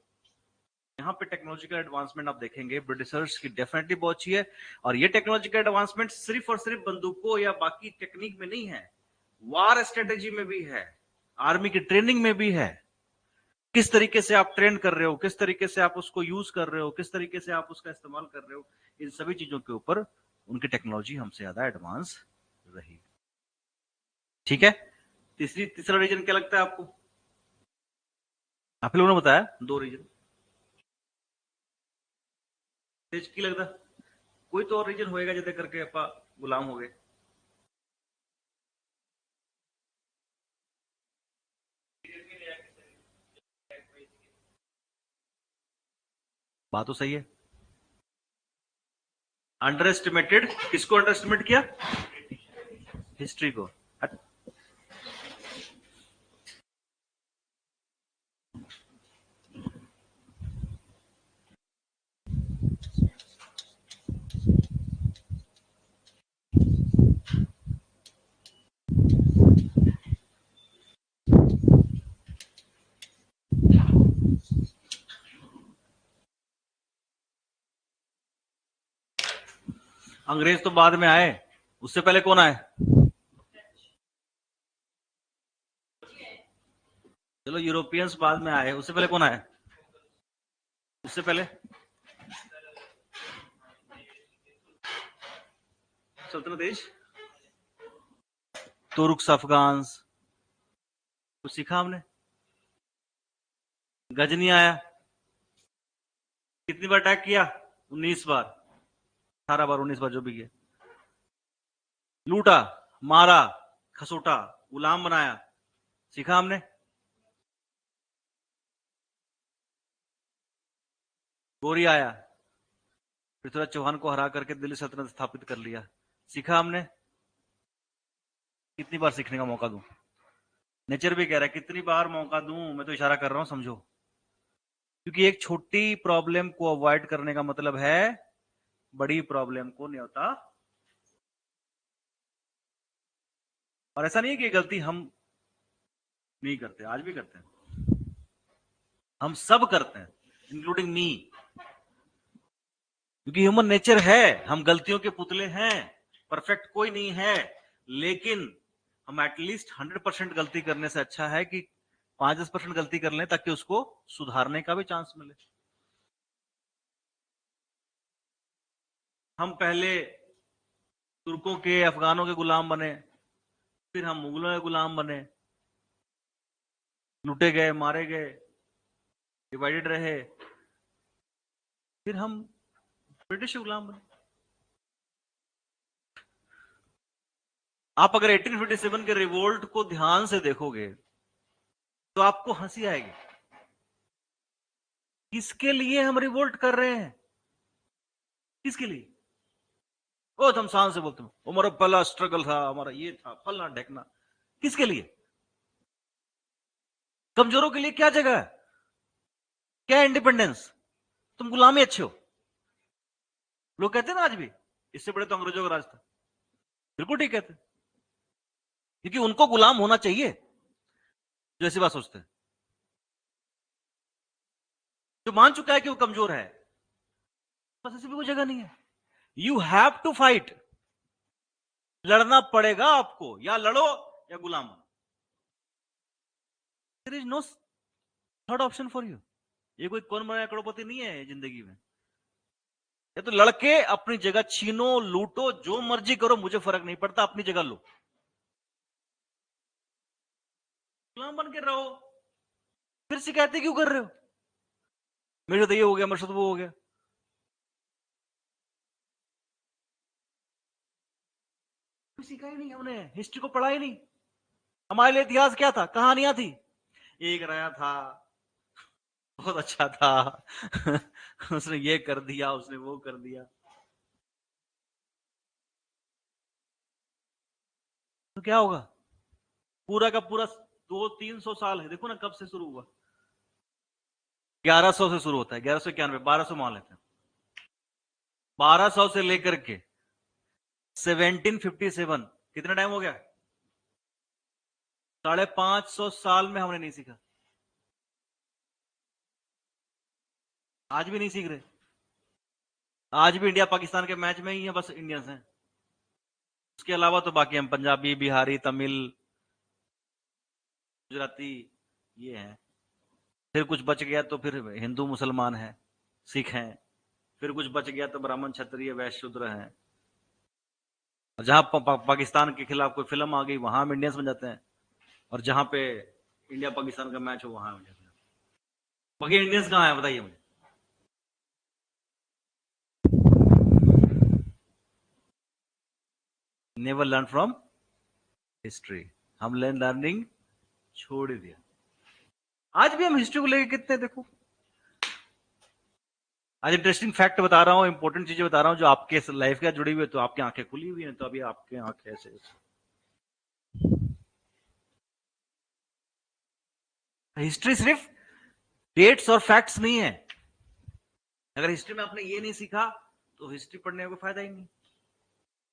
यहाँ पे टेक्नोलॉजिकल एडवांसमेंट आप देखेंगे ब्रिटिशर्स की डेफिनेटली बहुत अच्छी है, और ये टेक्नोलॉजिकल एडवांसमेंट सिर्फ और सिर्फ बंदूकों या बाकी टेक्निक में नहीं है, वार स्ट्रेटेजी में भी है, आर्मी की ट्रेनिंग में भी है। किस तरीके से आप ट्रेन कर रहे हो, किस तरीके से आप उसको यूज कर रहे हो, किस तरीके से आप उसका इस्तेमाल कर रहे हो, इन सभी चीजों के ऊपर उनकी टेक्नोलॉजी हमसे ज्यादा एडवांस रही। ठीक है, तीसरा रीजन क्या लगता है आपको? आप लोगों ने बताया दो रीजन, तेज की लगता, कोई तो और रीजन होएगा जिसे करके आप गुलाम हो गए। बात तो सही है। अंडर एस्टिमेटेड, किसको अंडर एस्टिमेट किया? हिस्ट्री को। अंग्रेज तो बाद में आए, उससे पहले कौन आए? चलो यूरोपियंस बाद में आए, उससे पहले कौन आए? उससे पहले सल्तनत एज, तुर्क्स अफगान्स, कुछ सीखा हमने? गजनी आया, कितनी बार अटैक किया? 19 बार, 18 बार, 19 बार जो भी किया। लूटा, मारा, खसोटा, गुलाम बनाया, सीखा हमने? गोरी आया, पृथ्वीराज चौहान को हरा करके दिल्ली सल्तनत स्थापित कर लिया, सीखा हमने? कितनी बार सीखने का मौका दूं? नेचर भी कह रहा है कितनी बार मौका दूं, मैं तो इशारा कर रहा हूं, समझो। क्योंकि एक छोटी प्रॉब्लम को अवॉइड करने का मतलब है बड़ी प्रॉब्लम को न्योता। और ऐसा नहीं है कि गलती हम नहीं करते, आज भी करते हैं, हम सब करते हैं, इंक्लूडिंग मी। क्योंकि ह्यूमन नेचर है, हम गलतियों के पुतले हैं, परफेक्ट कोई नहीं है। लेकिन हम एटलीस्ट 100% गलती करने से अच्छा है कि 5-10% गलती कर लें, ताकि उसको सुधारने का भी चांस मिले। हम पहले तुर्कों के, अफगानों के गुलाम बने, फिर हम मुगलों के गुलाम बने, लूटे गए, मारे गए, डिवाइडेड रहे, फिर हम ब्रिटिश के गुलाम बने। आप अगर 1857 के रिवोल्ट को ध्यान से देखोगे तो आपको हंसी आएगी। किसके लिए हम रिवोल्ट कर रहे हैं? किसके लिए? ओ तुम शान से बोलते हो, हमारा पहला स्ट्रगल था, हमारा ये था, फलना ढेकना। किसके लिए? कमजोरों के लिए क्या जगह है? क्या इंडिपेंडेंस? तुम गुलामी अच्छे हो। लोग कहते हैं ना आज भी, इससे बड़े तो अंग्रेजों का राज था। बिल्कुल ठीक कहते हैं, क्योंकि उनको गुलाम होना चाहिए जो ऐसी बात सोचते हैं, जो मान चुका है कि वो कमजोर है। बस ऐसी भी कोई जगह नहीं है। You have to fight. लड़ना पड़ेगा आपको, या लड़ो या गुलाम बनो। There is no third option for you. ये कोई कौन बना करोड़पति नहीं है जिंदगी में। या तो लड़के अपनी जगह छीनो, लूटो, जो मर्जी करो, मुझे फर्क नहीं पड़ता, अपनी जगह लो। गुलाम बन के रहो। फिर शिकायतें क्यों कर रहे हो? मेरे तो ये हो गया, मेरे साथ वो हो गया। सीखा ही नहीं हमने, हिस्ट्री को पढ़ा ही नहीं। हमारे लिए इतिहास क्या था? कहानियां थी। एक राजा था, बहुत अच्छा था उसने ये कर दिया, उसने वो कर दिया। तो क्या होगा? पूरा का पूरा 200-300 साल है, देखो ना कब से शुरू हुआ। 1100 से शुरू होता है, 1191, 1200 मान लेते हैं। 1200 से लेकर के 1757, कितना टाइम हो गया? 550 साल में हमने नहीं सीखा। आज भी नहीं सीख रहे। आज भी इंडिया पाकिस्तान के मैच में ही है, बस इंडियंस हैं। उसके अलावा तो बाकी हम पंजाबी, बिहारी, तमिल, गुजराती, ये हैं। फिर कुछ बच गया तो फिर हिंदू मुसलमान है, सिख हैं। फिर कुछ बच गया तो ब्राह्मण, क्षत्रिय, वैश्य, शूद्र हैं। और जहां पाकिस्तान के खिलाफ कोई फिल्म आ गई, वहां हम इंडियंस बन जाते हैं। और जहां पे इंडिया पाकिस्तान का मैच हो, वहां इंडियंस। बाकी इंडियंस कहाँ है बताइए मुझे। Never learn from history. हम लर्निंग छोड़ दिया। आज भी हम हिस्ट्री को लेकर कितने, देखो आज इंटरेस्टिंग फैक्ट बता रहा हूँ, इंपॉर्टेंट चीजें बता रहा हूँ जो आपके लाइफ के जुड़ी हुई है, तो आपकी आंखें खुली हुई है। तो अभी आपके आंखें ऐसे। हिस्ट्री सिर्फ डेट्स और फैक्ट्स नहीं है। अगर हिस्ट्री में आपने ये नहीं सीखा तो हिस्ट्री पढ़ने का कोई फायदा ही नहीं।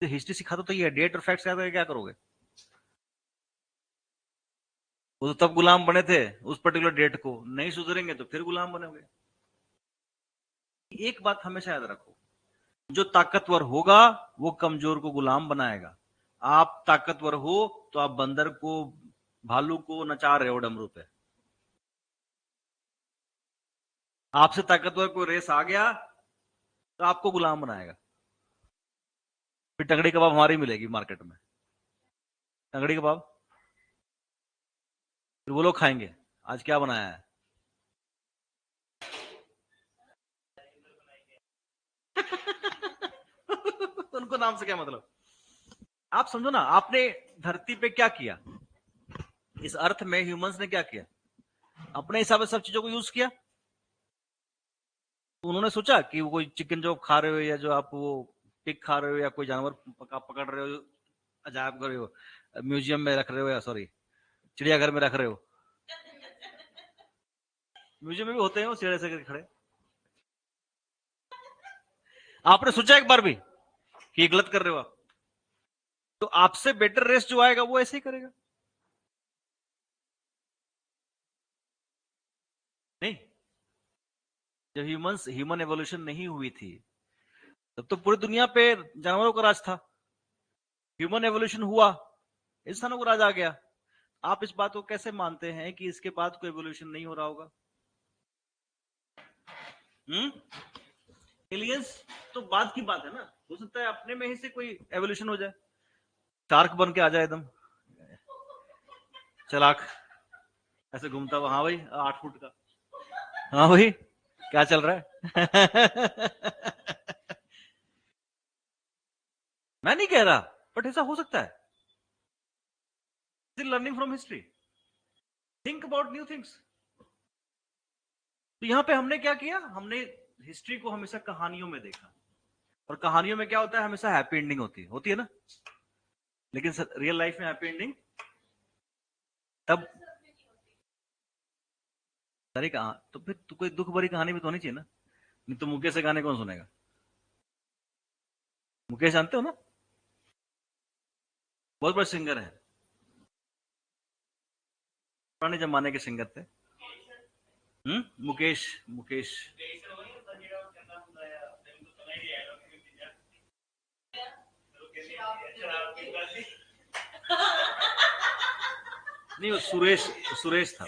तो हिस्ट्री सिखाता तो ये डेट और फैक्ट्स क्या करोगे? वो तो तब गुलाम बने थे उस पर्टिकुलर डेट को, नहीं सुधरेंगे तो फिर गुलाम बनेंगे। एक बात हमेशा याद रखो, जो ताकतवर होगा वो कमजोर को गुलाम बनाएगा। आप ताकतवर हो तो आप बंदर को, भालू को नचा रहे हो डमरू पे। आपसे ताकतवर कोई रेस आ गया तो आपको गुलाम बनाएगा। फिर टंगड़ी कबाब हमारी मिलेगी मार्केट में। टंगड़ी कबाब फिर वो लोग खाएंगे। आज क्या बनाया है? उनको नाम से क्या मतलब? आप समझो ना, आपने धरती पे क्या किया, इस अर्थ में ह्यूमंस ने क्या किया? अपने हिसाब से सब चीजों को यूज किया। तो उन्होंने सोचा कि वो कोई चिकन जो खा रहे हो, या जो आप वो पिग खा रहे हो, या कोई जानवर पकड़ रहे हो, अजायब कर रहे हो, म्यूजियम में रख रहे हो, या सॉरी चिड़ियाघर में रख रहे हो। म्यूजियम में भी होते हैं वो चिड़िया से खड़े। आपने सोचा एक बार भी कि ये गलत कर रहे हो आप? तो आपसे बेटर रेस जो आएगा वो ऐसे ही करेगा। नहीं, जब ह्यूमन एवोल्यूशन नहीं हुई थी तब तो पूरी दुनिया पे जानवरों का राज था। ह्यूमन एवोल्यूशन हुआ, इंसानों का राज आ गया। आप इस बात को कैसे मानते हैं कि इसके बाद कोई एवोल्यूशन नहीं हो रहा होगा? एलियंस तो बात की बात है ना, हो सकता है अपने में ही से कोई एवोल्यूशन हो जाए, शार्क बन के आ जाए एकदम, चलाक, ऐसे घूमता हुआ, हाँ भाई 8 फुट का, हाँ भाई क्या चल रहा है? मैं नहीं कह रहा, बट ऐसा हो सकता है। Learning from history, think about new things. तो यहां पे हमने क्या किया, हमने हिस्ट्री को हमेशा कहानियों में देखा, और कहानियों में क्या होता है, हमेशा हैप्पी एंडिंग होती है ना। लेकिन रियल लाइफ में हैप्पी एंडिंग तब, सारी कहा तो फिर तो कोई दुख भरी कहानी भी तो होनी चाहिए ना। नहीं तो मुकेश के गाने कौन सुनेगा? मुकेश जानते हो ना, बहुत बड़े सिंगर है, पुराने जमाने के सिंगर थे। मुकेश, मुकेश। नहीं वो सुरेश, सुरेश था।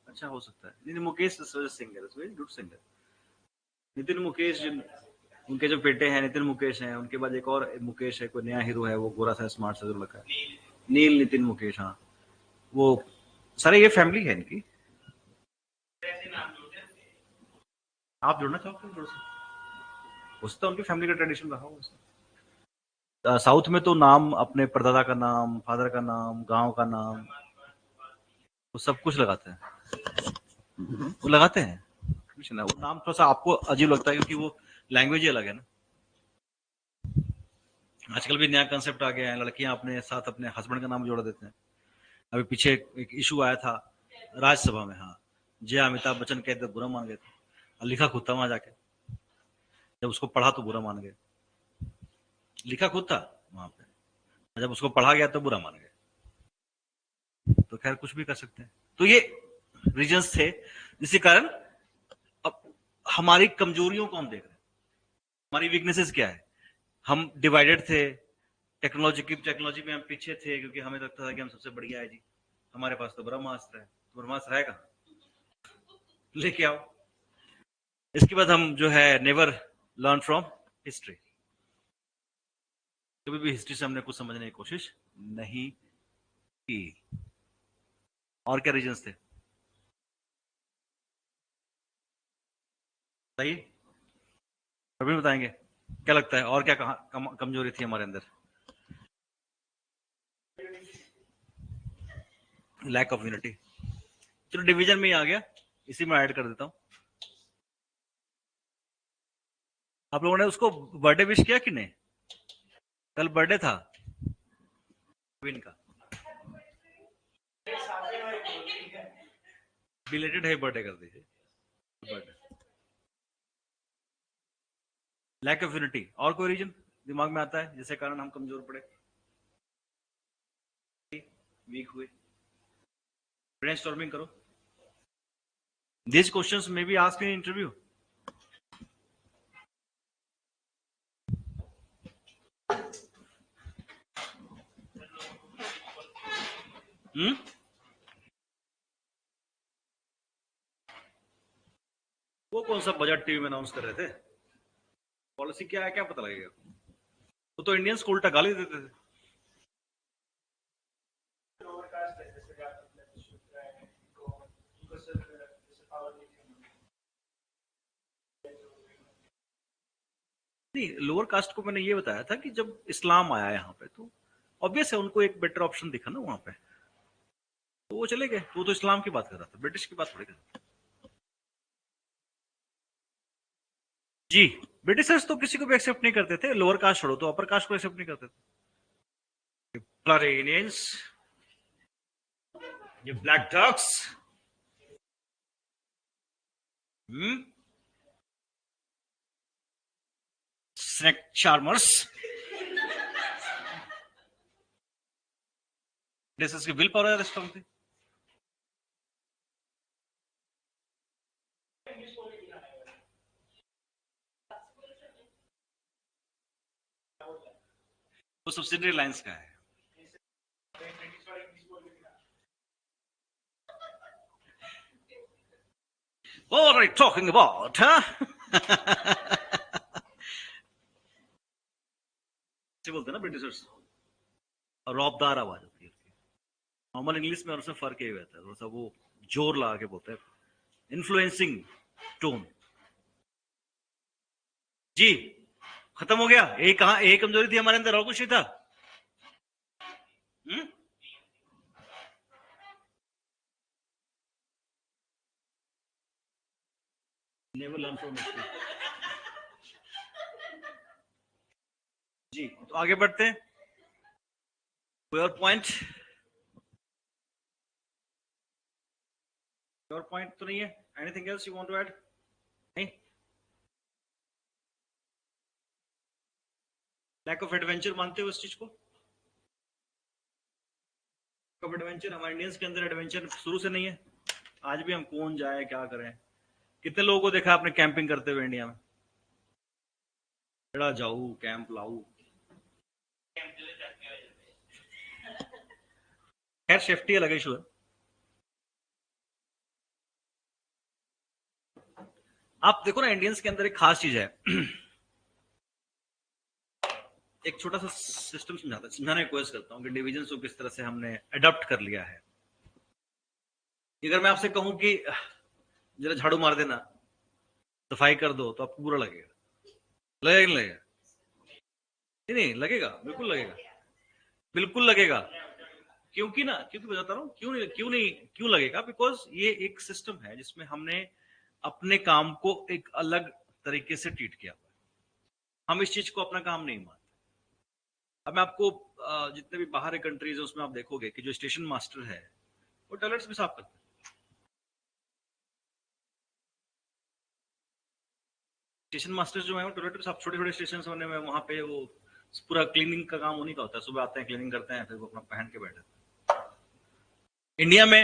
अच्छा हो सकता है, नहीं Mukesh singer, good singer. Nitin Mukesh उनके जो बेटे हैं नितिन मुकेश हैं, उनके बाद एक और मुकेश है, कोई नया हीरो है, वो गोरा सा स्मार्ट सा जो लड़का है, नील नितिन मुकेश, हाँ वो सारे ये फैमिली है इनकी। आप जुड़ना चाहोगे जुड़ सकते, हो सकता है उनकी फैमिली का ट्रेडिशन रहा हो। साउथ में तो नाम अपने परदादा का नाम, फादर का नाम, गांव का नाम, वो सब कुछ लगाते हैं, वो लगाते हैं। कुछ ना, वो नाम थोड़ा सा आपको अजीब लगता है क्योंकि वो लैंग्वेज ही अलग है ना। आजकल भी नया कंसेप्ट आ गया है, लड़कियां अपने साथ अपने हस्बैंड का नाम जोड़ देते हैं। अभी पीछे एक इशू आया था राज्यसभा में, हाँ, जय अमिताभ बच्चन कहते बुरा मान गए थे, और लिखा खुद था वहां जाके, जब उसको पढ़ा तो बुरा मान गए, लिखा खुद था वहां पे, जब उसको पढ़ा गया तो बुरा मान गए। तो खैर कुछ भी कर सकते हैं। तो ये रीजंस थे जिसके कारण अब हमारी कमजोरियों को हम देख रहे हैं, हमारी वीकनेसेस क्या है। हम डिवाइडेड थे, टेक्नोलॉजी में हम पीछे थे क्योंकि हमें लगता था कि हम सबसे बढ़िया है जी, हमारे पास तो ब्रह्मास्त्र है, तो ब्रह्मास्त्र है कहाँ, लेके आओ। इसके बाद हम जो है नेवर लर्न फ्रॉम हिस्ट्री, कभी भी हिस्ट्री से हमने कुछ समझने की कोशिश नहीं की। और क्या रीजंस थे बताइए, अभी बताएंगे क्या लगता है, और क्या कमजोरी थी हमारे अंदर? लैक ऑफ यूनिटी, चलो डिवीजन में ही आ गया, इसी में ऐड कर देता हूं। आप लोगों ने उसको बर्थडे विश किया कि नहीं? कल बर्थडे था विन का, बिलेटेड है बर्थडे कर दीजिए। बर्थडे, लैक ऑफ यूनिटी, और कोई रीजन दिमाग में आता है जिसके कारण हम कमजोर पड़े, वीक हुए? ब्रेनस्टॉर्मिंग करो, this questions may be asked in interview. वो कौन सा बजट टीवी में अनाउंस कर रहे थे, पॉलिसी क्या है क्या पता लगेगा, वो तो इंडियंस को उल्टा गाली देते थे। नहीं, लोअर कास्ट को मैंने ये बताया था कि जब इस्लाम आया यहाँ पे तो ऑब्वियस है उनको एक बेटर ऑप्शन दिखा ना वहां पे, तो वो चले गए, तो वो तो इस्लाम की बात कर रहा था, ब्रिटिश की बात थोड़ी कर रहा था। जी, ब्रिटिशर्स तो किसी को भी एक्सेप्ट नहीं करते थे, लोअर कास्ट छोड़ो तो अपर कास्ट को एक्सेप्ट नहीं करते थे। प्लारेनियंस, ये black dogs, snake charmers, Britishers की विल पावर स्ट्रांग थी। वो सब्सिडरी लाइन्स का है। What are you talking about, huh? बोलते हैं ना ब्रिटिशर्स, रौबदार आवाज होती है। नॉर्मल इंग्लिश में और उसमें फर्क यही रहता है, थोड़ा सा वो जोर लगा के बोलते हैं, इन्फ्लुएंसिंग टोन। जी, खत्म हो गया। एक कहा, एक कमजोरी थी हमारे अंदर, और कुछ नहीं था। हम्म? Never learn from mistake. जी, तो आगे बढ़ते हैं। कोई और पॉइंट? और पॉइंट तो नहीं है? Anything else you want to add? नहीं? लैक ऑफ एडवेंचर मानते हो इस चीज को? कब एडवेंचर? हमारे इंडियंस के अंदर एडवेंचर शुरू से नहीं है। आज भी हम कौन जाए क्या करें। कितने लोगों को देखा आपने कैंपिंग करते हुए इंडिया में? बड़ा जाऊ कैंप लाऊ। खैर सेफ्टी अलग इशू है। आप देखो ना, इंडियंस के अंदर एक खास चीज है। एक छोटा सा सिस्टम समझाने की कोशिश करता हूँ कि डिवीजन को किस तरह से हमने अडॉप्ट कर लिया है। अगर मैं आपसे कहूं कि जरा झाड़ू मार देना, सफाई कर दो, तो आपको बुरा लगेगा। लगेगा नहीं लगेगा? नहीं नहीं लगेगा, बिल्कुल लगेगा। बिल्कुल लगेगा। क्योंकि ना, क्योंकि बताता रहा हूँ क्यों नहीं, क्यों नहीं, क्यों लगेगा। बिकॉज ये एक सिस्टम है जिसमें हमने अपने काम को एक अलग तरीके से ट्रीट किया हुआ है। हम इस चीज को अपना काम नहीं मानते। अब मैं आपको जितने भी बाहर के कंट्रीज है उसमें आप देखोगे कि जो स्टेशन मास्टर है वो टॉयलेट्स भी साफ करते हैं। स्टेशन मास्टर जो है वो टॉयलेट भी साफ, छोटे छोटे स्टेशन होने में वहां पे वो पूरा क्लीनिंग का काम उन्हीं का होता है। सुबह आते हैं, क्लीनिंग करते हैं, फिर वो अपना पहन के बैठे। इंडिया में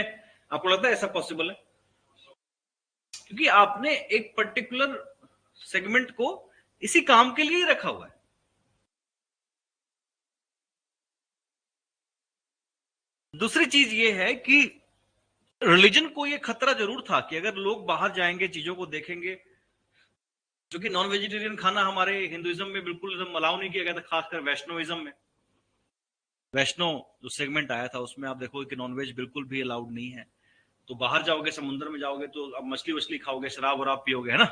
आपको लगता है ऐसा पॉसिबल है? क्योंकि आपने एक पर्टिकुलर सेगमेंट को इसी काम के लिए ही रखा हुआ है। दूसरी चीज ये है कि रिलीजन को ये खतरा जरूर था कि अगर लोग बाहर जाएंगे, चीजों को देखेंगे, जो कि नॉन वेजिटेरियन खाना हमारे हिंदुइज्म में बिल्कुल अलाउ नहीं किया गया था, खासकर वैष्णविज्म में। वैष्णव जो सेगमेंट आया था उसमें आप देखोगे कि नॉनवेज बिल्कुल भी अलाउड नहीं है। तो बाहर जाओगे, समुद्र में जाओगे, तो अब मछली वछली खाओगे, शराब वराब पियोगे, है ना?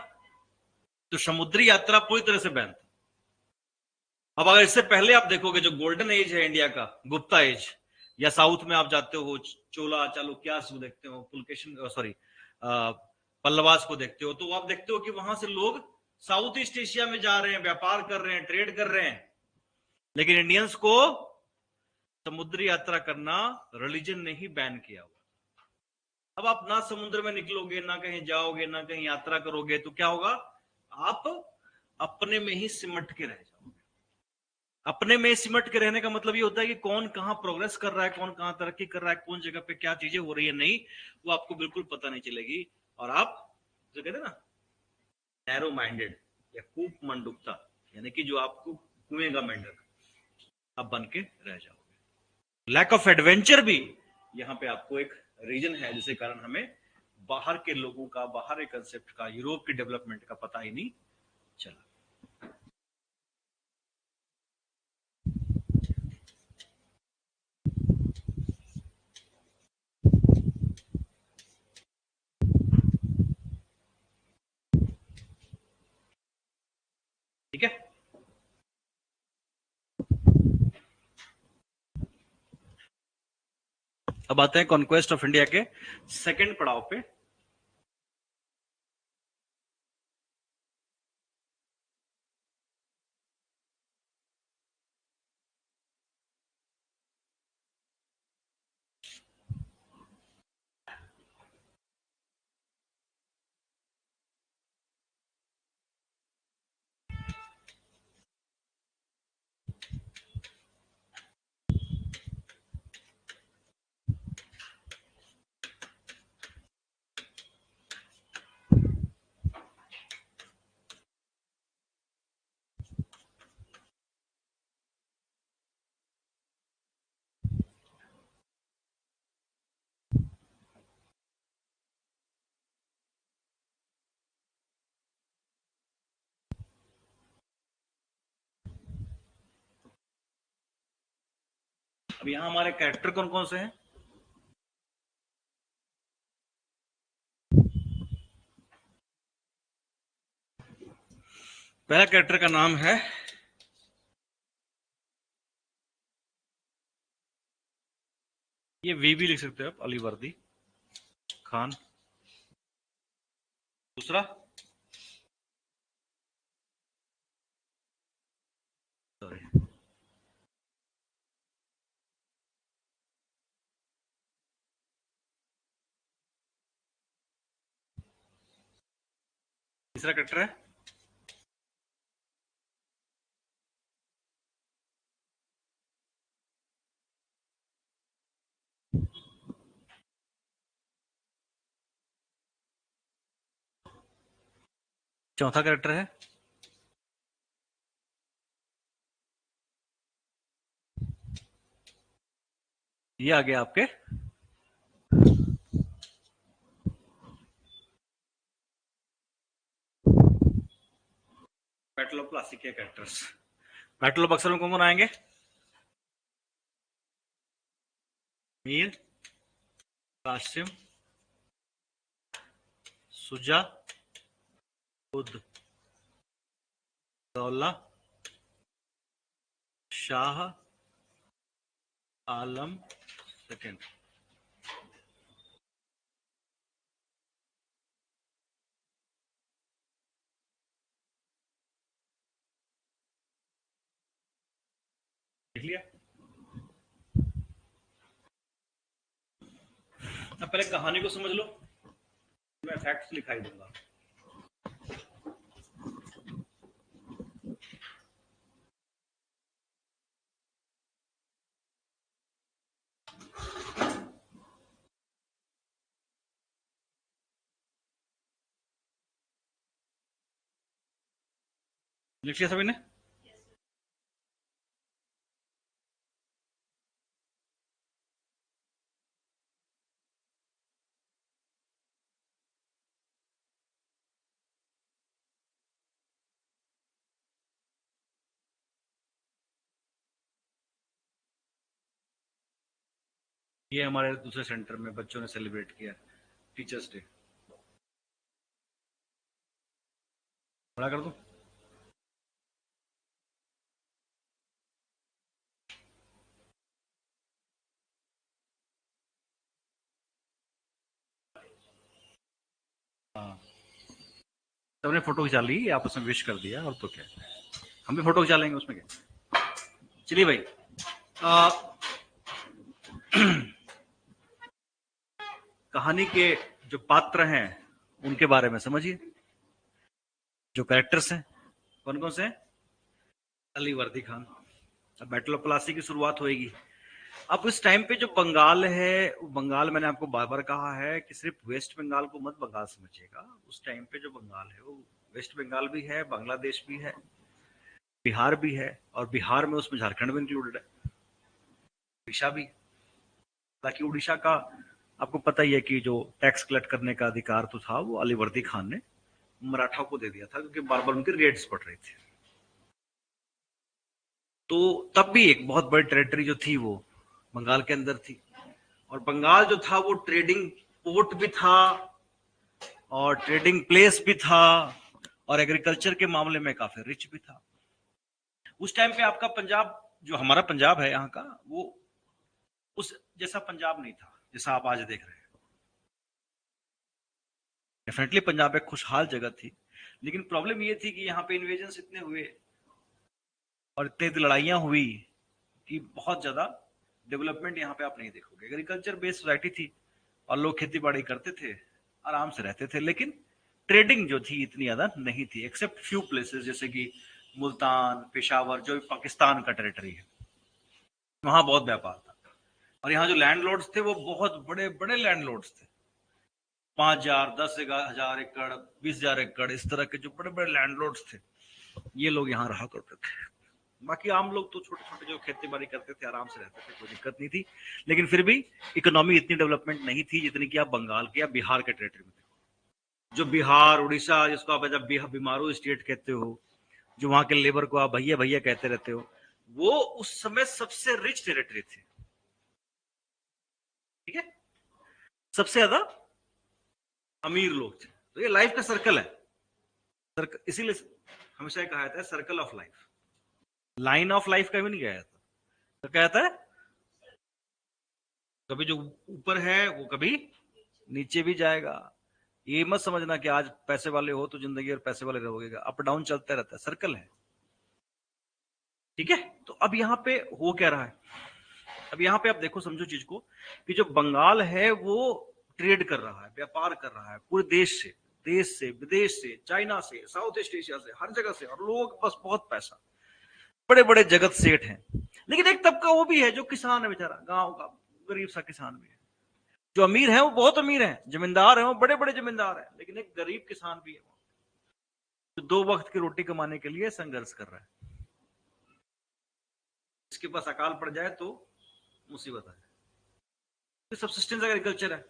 तो समुद्री यात्रा पूरी तरह से बैन था। अब अगर इससे पहले आप देखोगे, जो गोल्डन एज है इंडिया का, गुप्ता एज, या साउथ में आप जाते हो, चोला चालुक्यास को देखते हो, पुलकेशन सॉरी पल्लवास को देखते हो, तो आप देखते हो कि वहां से लोग साउथ ईस्ट एशिया में जा रहे हैं, व्यापार कर रहे हैं, ट्रेड कर रहे हैं। लेकिन इंडियंस को समुद्री यात्रा करना रिलीजन ने ही बैन किया हुआ। अब आप ना समुद्र में निकलोगे, ना कहीं जाओगे, ना कहीं यात्रा करोगे, तो क्या होगा? आप अपने में ही सिमट के रह जाओगे। अपने में सिमट के रहने का मतलब ये होता है कि कौन कहां प्रोग्रेस कर रहा है, कौन कहां तरक्की कर रहा है, कौन जगह पे क्या चीजें हो रही है, नहीं, वो आपको बिल्कुल पता नहीं चलेगी। और आप जो कहते हैं ना, नैरो माइंडेड या कूप मंडुकता, यानी कि जो आपको कुएं का मेंढक, आप बन के रह जाओगे। लैक ऑफ एडवेंचर भी यहाँ पे आपको एक रीजन है, जिसके कारण हमें बाहर के लोगों का, बाहर के कंसेप्ट का, यूरोप की डेवलपमेंट का पता ही नहीं चला। ठीक है। अब आते हैं कॉन्क्वेस्ट ऑफ इंडिया के सेकंड पड़ाव पे। अब यहां हमारे कैरेक्टर कौन कौन से हैं? पहला कैरेक्टर का नाम है ये वी भी लिख सकते हो आप, अली वर्दी खान। दूसरा सॉरी, तीसरा कैरेक्टर है चौथा कैरेक्टर है ये आ गया आपके बैटल ऑफ प्लासी के कैरेक्टर्स। बैटल ऑफ बक्सर में कौन कौन आएंगे? मीर, कासिम, सुजा, उद दौला, शाह आलम सेकेंड। देख लिया? अब पहले कहानी को समझ लो, मैं फैक्ट्स लिखाई दूंगा। लिख लिया सभी ने? ये हमारे दूसरे सेंटर में बच्चों ने सेलिब्रेट किया टीचर्स डे। बड़ा कर दो। हाँ, सबने फोटो खिंचा ली, आपस में विश कर दिया, और तो क्या, हम भी फोटो खिंचा लेंगे, उसमें क्या। चलिए भाई, आ, कहानी के जो पात्र हैं उनके बारे में समझिए। जो कैरेक्टर्स हैं कौन कौन से हैं? अली वर्दी खान। अब बैटल ऑफ प्लासी की शुरुआत होगी। अब इस टाइम पे जो बंगाल है, बंगाल मैंने आपको बार बार कहा है कि सिर्फ वेस्ट बंगाल को मत बंगाल समझिएगा। उस टाइम पे जो बंगाल है वो वेस्ट बंगाल भी है, बांग्लादेश भी है, बिहार भी है, और बिहार में उसमें झारखंड भी इंक्लूडेड है, उड़ीसा भी। ताकि उड़ीसा का आपको पता ही है कि जो टैक्स कलेक्ट करने का अधिकार तो था वो अलीवर्दी खान ने मराठा को दे दिया था, क्योंकि बार बार उनके रेड्स पड़ रही थी। तो तब भी एक बहुत बड़ी टेरिटरी जो थी वो बंगाल के अंदर थी। और बंगाल जो था वो ट्रेडिंग पोर्ट भी था, और ट्रेडिंग प्लेस भी था, और एग्रीकल्चर के मामले में काफी रिच भी था। उस टाइम पे आपका पंजाब, जो हमारा पंजाब है यहाँ का, वो उस जैसा पंजाब नहीं था जैसा आप आज देख रहे हैं। डेफिनेटली पंजाब एक खुशहाल जगह थी, लेकिन प्रॉब्लम ये थी कि यहाँ पे इन्वेजन इतने हुए और इतनी लड़ाइयां हुई कि बहुत ज्यादा डेवलपमेंट यहाँ पे आप नहीं देखोगे। एग्रीकल्चर बेस्ड सोसाइटी थी और लोग खेती बाड़ी करते थे, आराम से रहते थे, लेकिन ट्रेडिंग जो थी इतनी ज्यादा नहीं थी, एक्सेप्ट फ्यू प्लेसेस जैसे कि मुल्तान, पेशावर, जो पाकिस्तान का टेरिटरी है, वहां बहुत व्यापार था। और यहाँ जो लैंडलॉर्ड्स थे वो बहुत बड़े बड़े लैंडलॉर्ड्स थे, 5,000, 10,000 एकड़, 20,000 एकड़, इस तरह के जो बड़े बड़े लैंडलॉर्ड्स थे, ये लोग यहाँ रहा करते थे। बाकी आम लोग तो छोटे छोटे जो खेती बाड़ी करते थे आराम से रहते थे, कोई दिक्कत नहीं थी। लेकिन फिर भी इकोनॉमी इतनी डेवलपमेंट नहीं थी जितनी कि आप बंगाल के या बिहार के टेरिटरी में थे। जो बिहार, उड़ीसा, जिसको आप जब बीमारू स्टेट कहते हो, जो वहां के लेबर को आप भैया भैया कहते रहते हो, वो उस समय सबसे रिच टेरिटरी थी। ठीक है, सबसे ज्यादा अमीर लोग थे। तो ये लाइफ का सर्कल है, इसीलिए हमेशा कहा जाता है circle of life, line of life कभी नहीं कहा जाता। तो क्या कहता है, कभी जो ऊपर है वो कभी नीचे भी जाएगा। ये मत समझना कि आज पैसे वाले हो तो जिंदगी और पैसे वाले रहोगे, अप डाउन चलता रहता है, सर्कल है। ठीक है, तो अब यहां पे हो क्या रहा है, अब यहां पे आप देखो समझो चीज को, कि जो बंगाल है वो ट्रेड कर रहा है, व्यापार कर रहा है पूरे देश से विदेश से, चाइना से, साउथ ईस्ट एशिया से, हर जगह से, और लोग बस बहुत पैसा, बड़े बड़े जगत सेठ हैं। लेकिन एक तबका वो भी है जो किसान है बेचारा, गांव का गरीब सा किसान भी है। जो अमीर है वो बहुत अमीर है, जमींदार है वो बड़े बड़े जमींदार है, लेकिन एक गरीब किसान भी है जो 2 वक्त की रोटी कमाने के लिए संघर्ष कर रहा है। इसके पास अकाल पड़ जाए तो मुसीबत है। तो सब्सिस्टेंस एग्रीकल्चर है,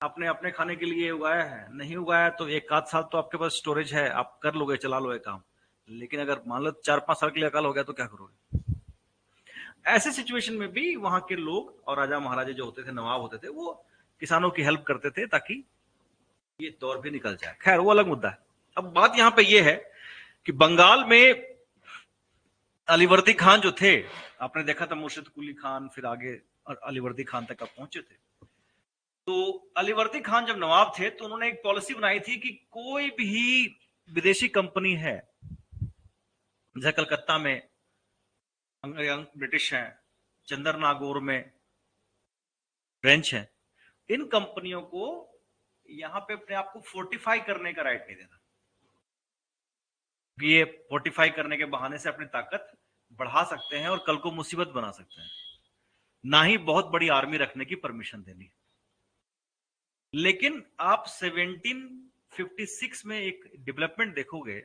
आपने अपने खाने के लिए उगाया है, नहीं उगाया तो एक आध साल तो आपके पास स्टोरेज है, आप कर लोगे, चला लोगे काम। लेकिन अगर मान लो 4-5 साल के लिए अकाल हो गया तो क्या करोगे। ऐसे सिचुएशन में भी वहां के लोग और राजा महाराजा जो होते थे, नवाब होते थे, वो किसानों की हेल्प करते थे ताकि ये दौर भी निकल जाए। खैर वो अलग मुद्दा है। अब बात यहां पे ये है कि बंगाल में अलीवर्दी खान जो थे, आपने देखा था मुर्शिद कुली खान, फिर आगे अलीवर्दी खान तक आप पहुंचे थे। तो अलीवर्दी खान जब नवाब थे तो उन्होंने एक पॉलिसी बनाई थी कि कोई भी विदेशी कंपनी है, जैसे कलकत्ता में ब्रिटिश हैं, चंदर नागौर में फ्रेंच हैं, इन कंपनियों को यहां पे अपने आप को फोर्टिफाई करने का राइट नहीं देना। ये फोर्टिफाई करने के बहाने से अपनी ताकत बढ़ा सकते हैं और कल को मुसीबत बना सकते हैं, ना ही बहुत बड़ी आर्मी रखने की परमिशन देनी। लेकिन आप 1756 में एक डेवलपमेंट देखोगे,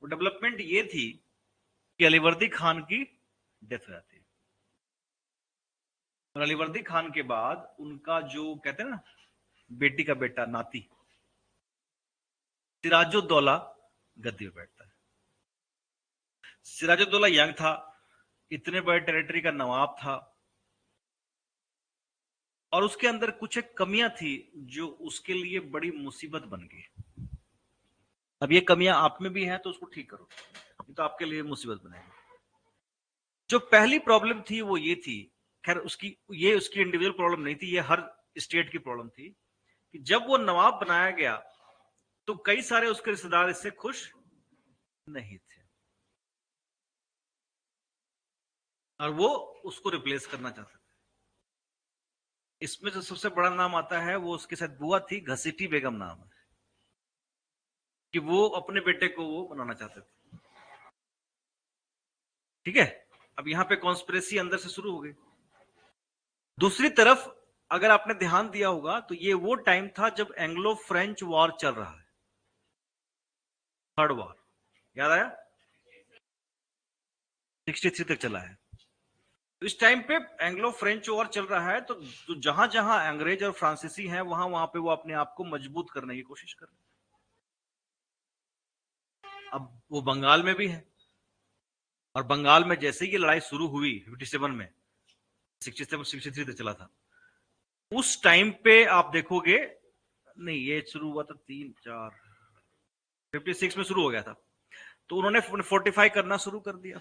वो डेवलपमेंट ये थी कि अलीवर्दी खान की डेथ हो जाती है, और अलीवर्दी खान के बाद उनका जो कहते हैं ना बेटी का बेटा, नाती सिराजुद्दौला गद्दी पर बैठता है। सिराजुद्दौला यंग था, इतने बड़े टेरिटरी का नवाब था, और उसके अंदर कुछ एक कमियां थी जो उसके लिए बड़ी मुसीबत बन गई। अब ये कमियां आप में भी हैं तो उसको ठीक करो, नहीं तो आपके लिए मुसीबत बनेगी। जो पहली प्रॉब्लम थी वो ये थी, खैर उसकी इंडिविजुअल प्रॉब्लम नहीं थी, ये हर स्टेट की प्रॉब्लम थी, कि जब वो नवाब बनाया गया तो कई सारे उसके रिश्तेदार इससे खुश नहीं थे, और वो उसको रिप्लेस करना चाहते थे। इसमें जो सबसे बड़ा नाम आता है वो उसके साथ बुआ थी, घसीटी बेगम नाम है, कि वो अपने बेटे को वो बनाना चाहते थे। ठीक है, अब यहां पे कॉन्स्पिरेसी अंदर से शुरू हो गई। दूसरी तरफ अगर आपने ध्यान दिया होगा तो ये वो टाइम था जब एंग्लो फ्रेंच वॉर चल रहा है, थर्ड वॉर, याद आया, 63 तक चला है। तो इस टाइम पे एंग्लो फ्रेंच वॉर चल रहा है, तो जहां जहां अंग्रेज और फ्रांसीसी हैं वहां वहां पे वो अपने आप को मजबूत करने की कोशिश कर रहे हैं। अब वो बंगाल में भी है, और बंगाल में जैसे ही ये लड़ाई शुरू हुई 57 में, 63 तक चला था, उस टाइम पे आप देखोगे, नहीं ये शुरू हुआ था 56 में शुरू हो गया था, तो उन्होंने फोर्टिफाई करना शुरू कर दिया।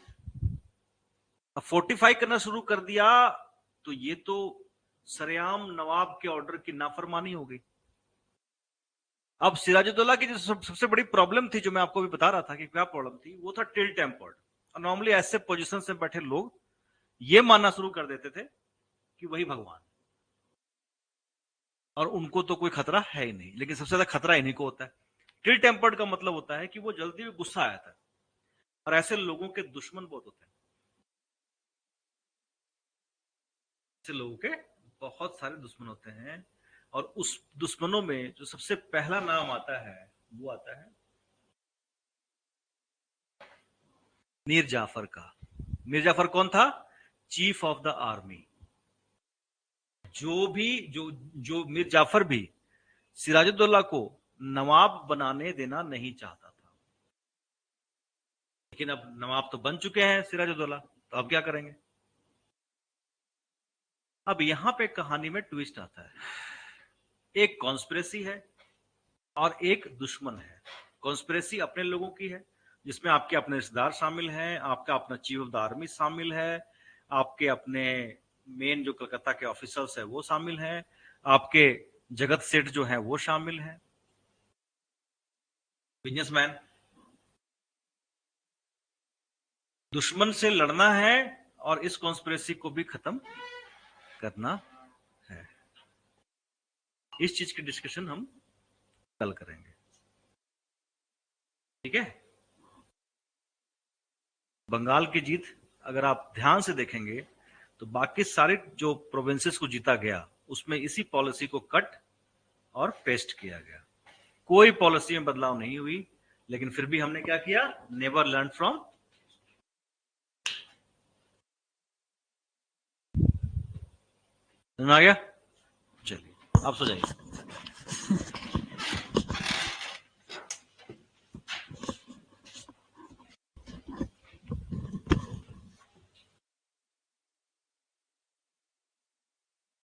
अब फोर्टिफाई करना शुरू कर दिया तो ये तो सरेआम नवाब के ऑर्डर की नाफरमानी हो गई। अब सिराजुद्दौला की जो सबसे बड़ी प्रॉब्लम थी, जो मैं आपको भी बता रहा था कि क्या प्रॉब्लम थी, वो था टिल टेम्पर्ड। और नॉर्मली ऐसे पोजीशन से बैठे लोग ये मानना शुरू कर देते थे कि वही भगवान, और उनको तो कोई खतरा है ही नहीं, लेकिन सबसे ज्यादा खतरा इन्हीं को होता है। टिल टेम्पर्ड का मतलब होता है कि वो जल्दी में गुस्सा आता है, और ऐसे लोगों के दुश्मन बहुत होते हैं। ऐसे लोगों के बहुत सारे दुश्मन होते हैं, और उस दुश्मनों में जो सबसे पहला नाम आता है वो आता है मीर जाफर का। मीर जाफर कौन था? Chief of the army. जो मीर जाफर भी सिराजुद्दौला को नवाब बनाने देना नहीं चाहता था, लेकिन अब नवाब तो बन चुके हैं सिराजुद्दौला, तो अब क्या करेंगे। अब यहां पे कहानी में ट्विस्ट आता है, एक कॉन्स्पिरेसी है और एक दुश्मन है। कॉन्स्पिरेसी अपने लोगों की है, जिसमें आपके अपने रिश्तेदार शामिल हैं, आपका अपना चीफ ऑफ द आर्मी शामिल है, आपके अपने मेन जो कलकत्ता के ऑफिसर्स है वो शामिल हैं, आपके जगत सेठ जो हैं वो शामिल हैं, बिजनेसमैन। दुश्मन से लड़ना है और इस कॉन्स्पिरेसी को भी खत्म करना है। इस चीज की डिस्कशन हम कल करेंगे, ठीक है। बंगाल की जीत अगर आप ध्यान से देखेंगे तो बाकी सारे जो प्रोविंसेस को जीता गया उसमें इसी पॉलिसी को कट और पेस्ट किया गया, कोई पॉलिसी में बदलाव नहीं हुई, लेकिन फिर भी हमने क्या किया, नेवर लर्न फ्रॉम। समझ आ गया? चलिए आप सो जाइए।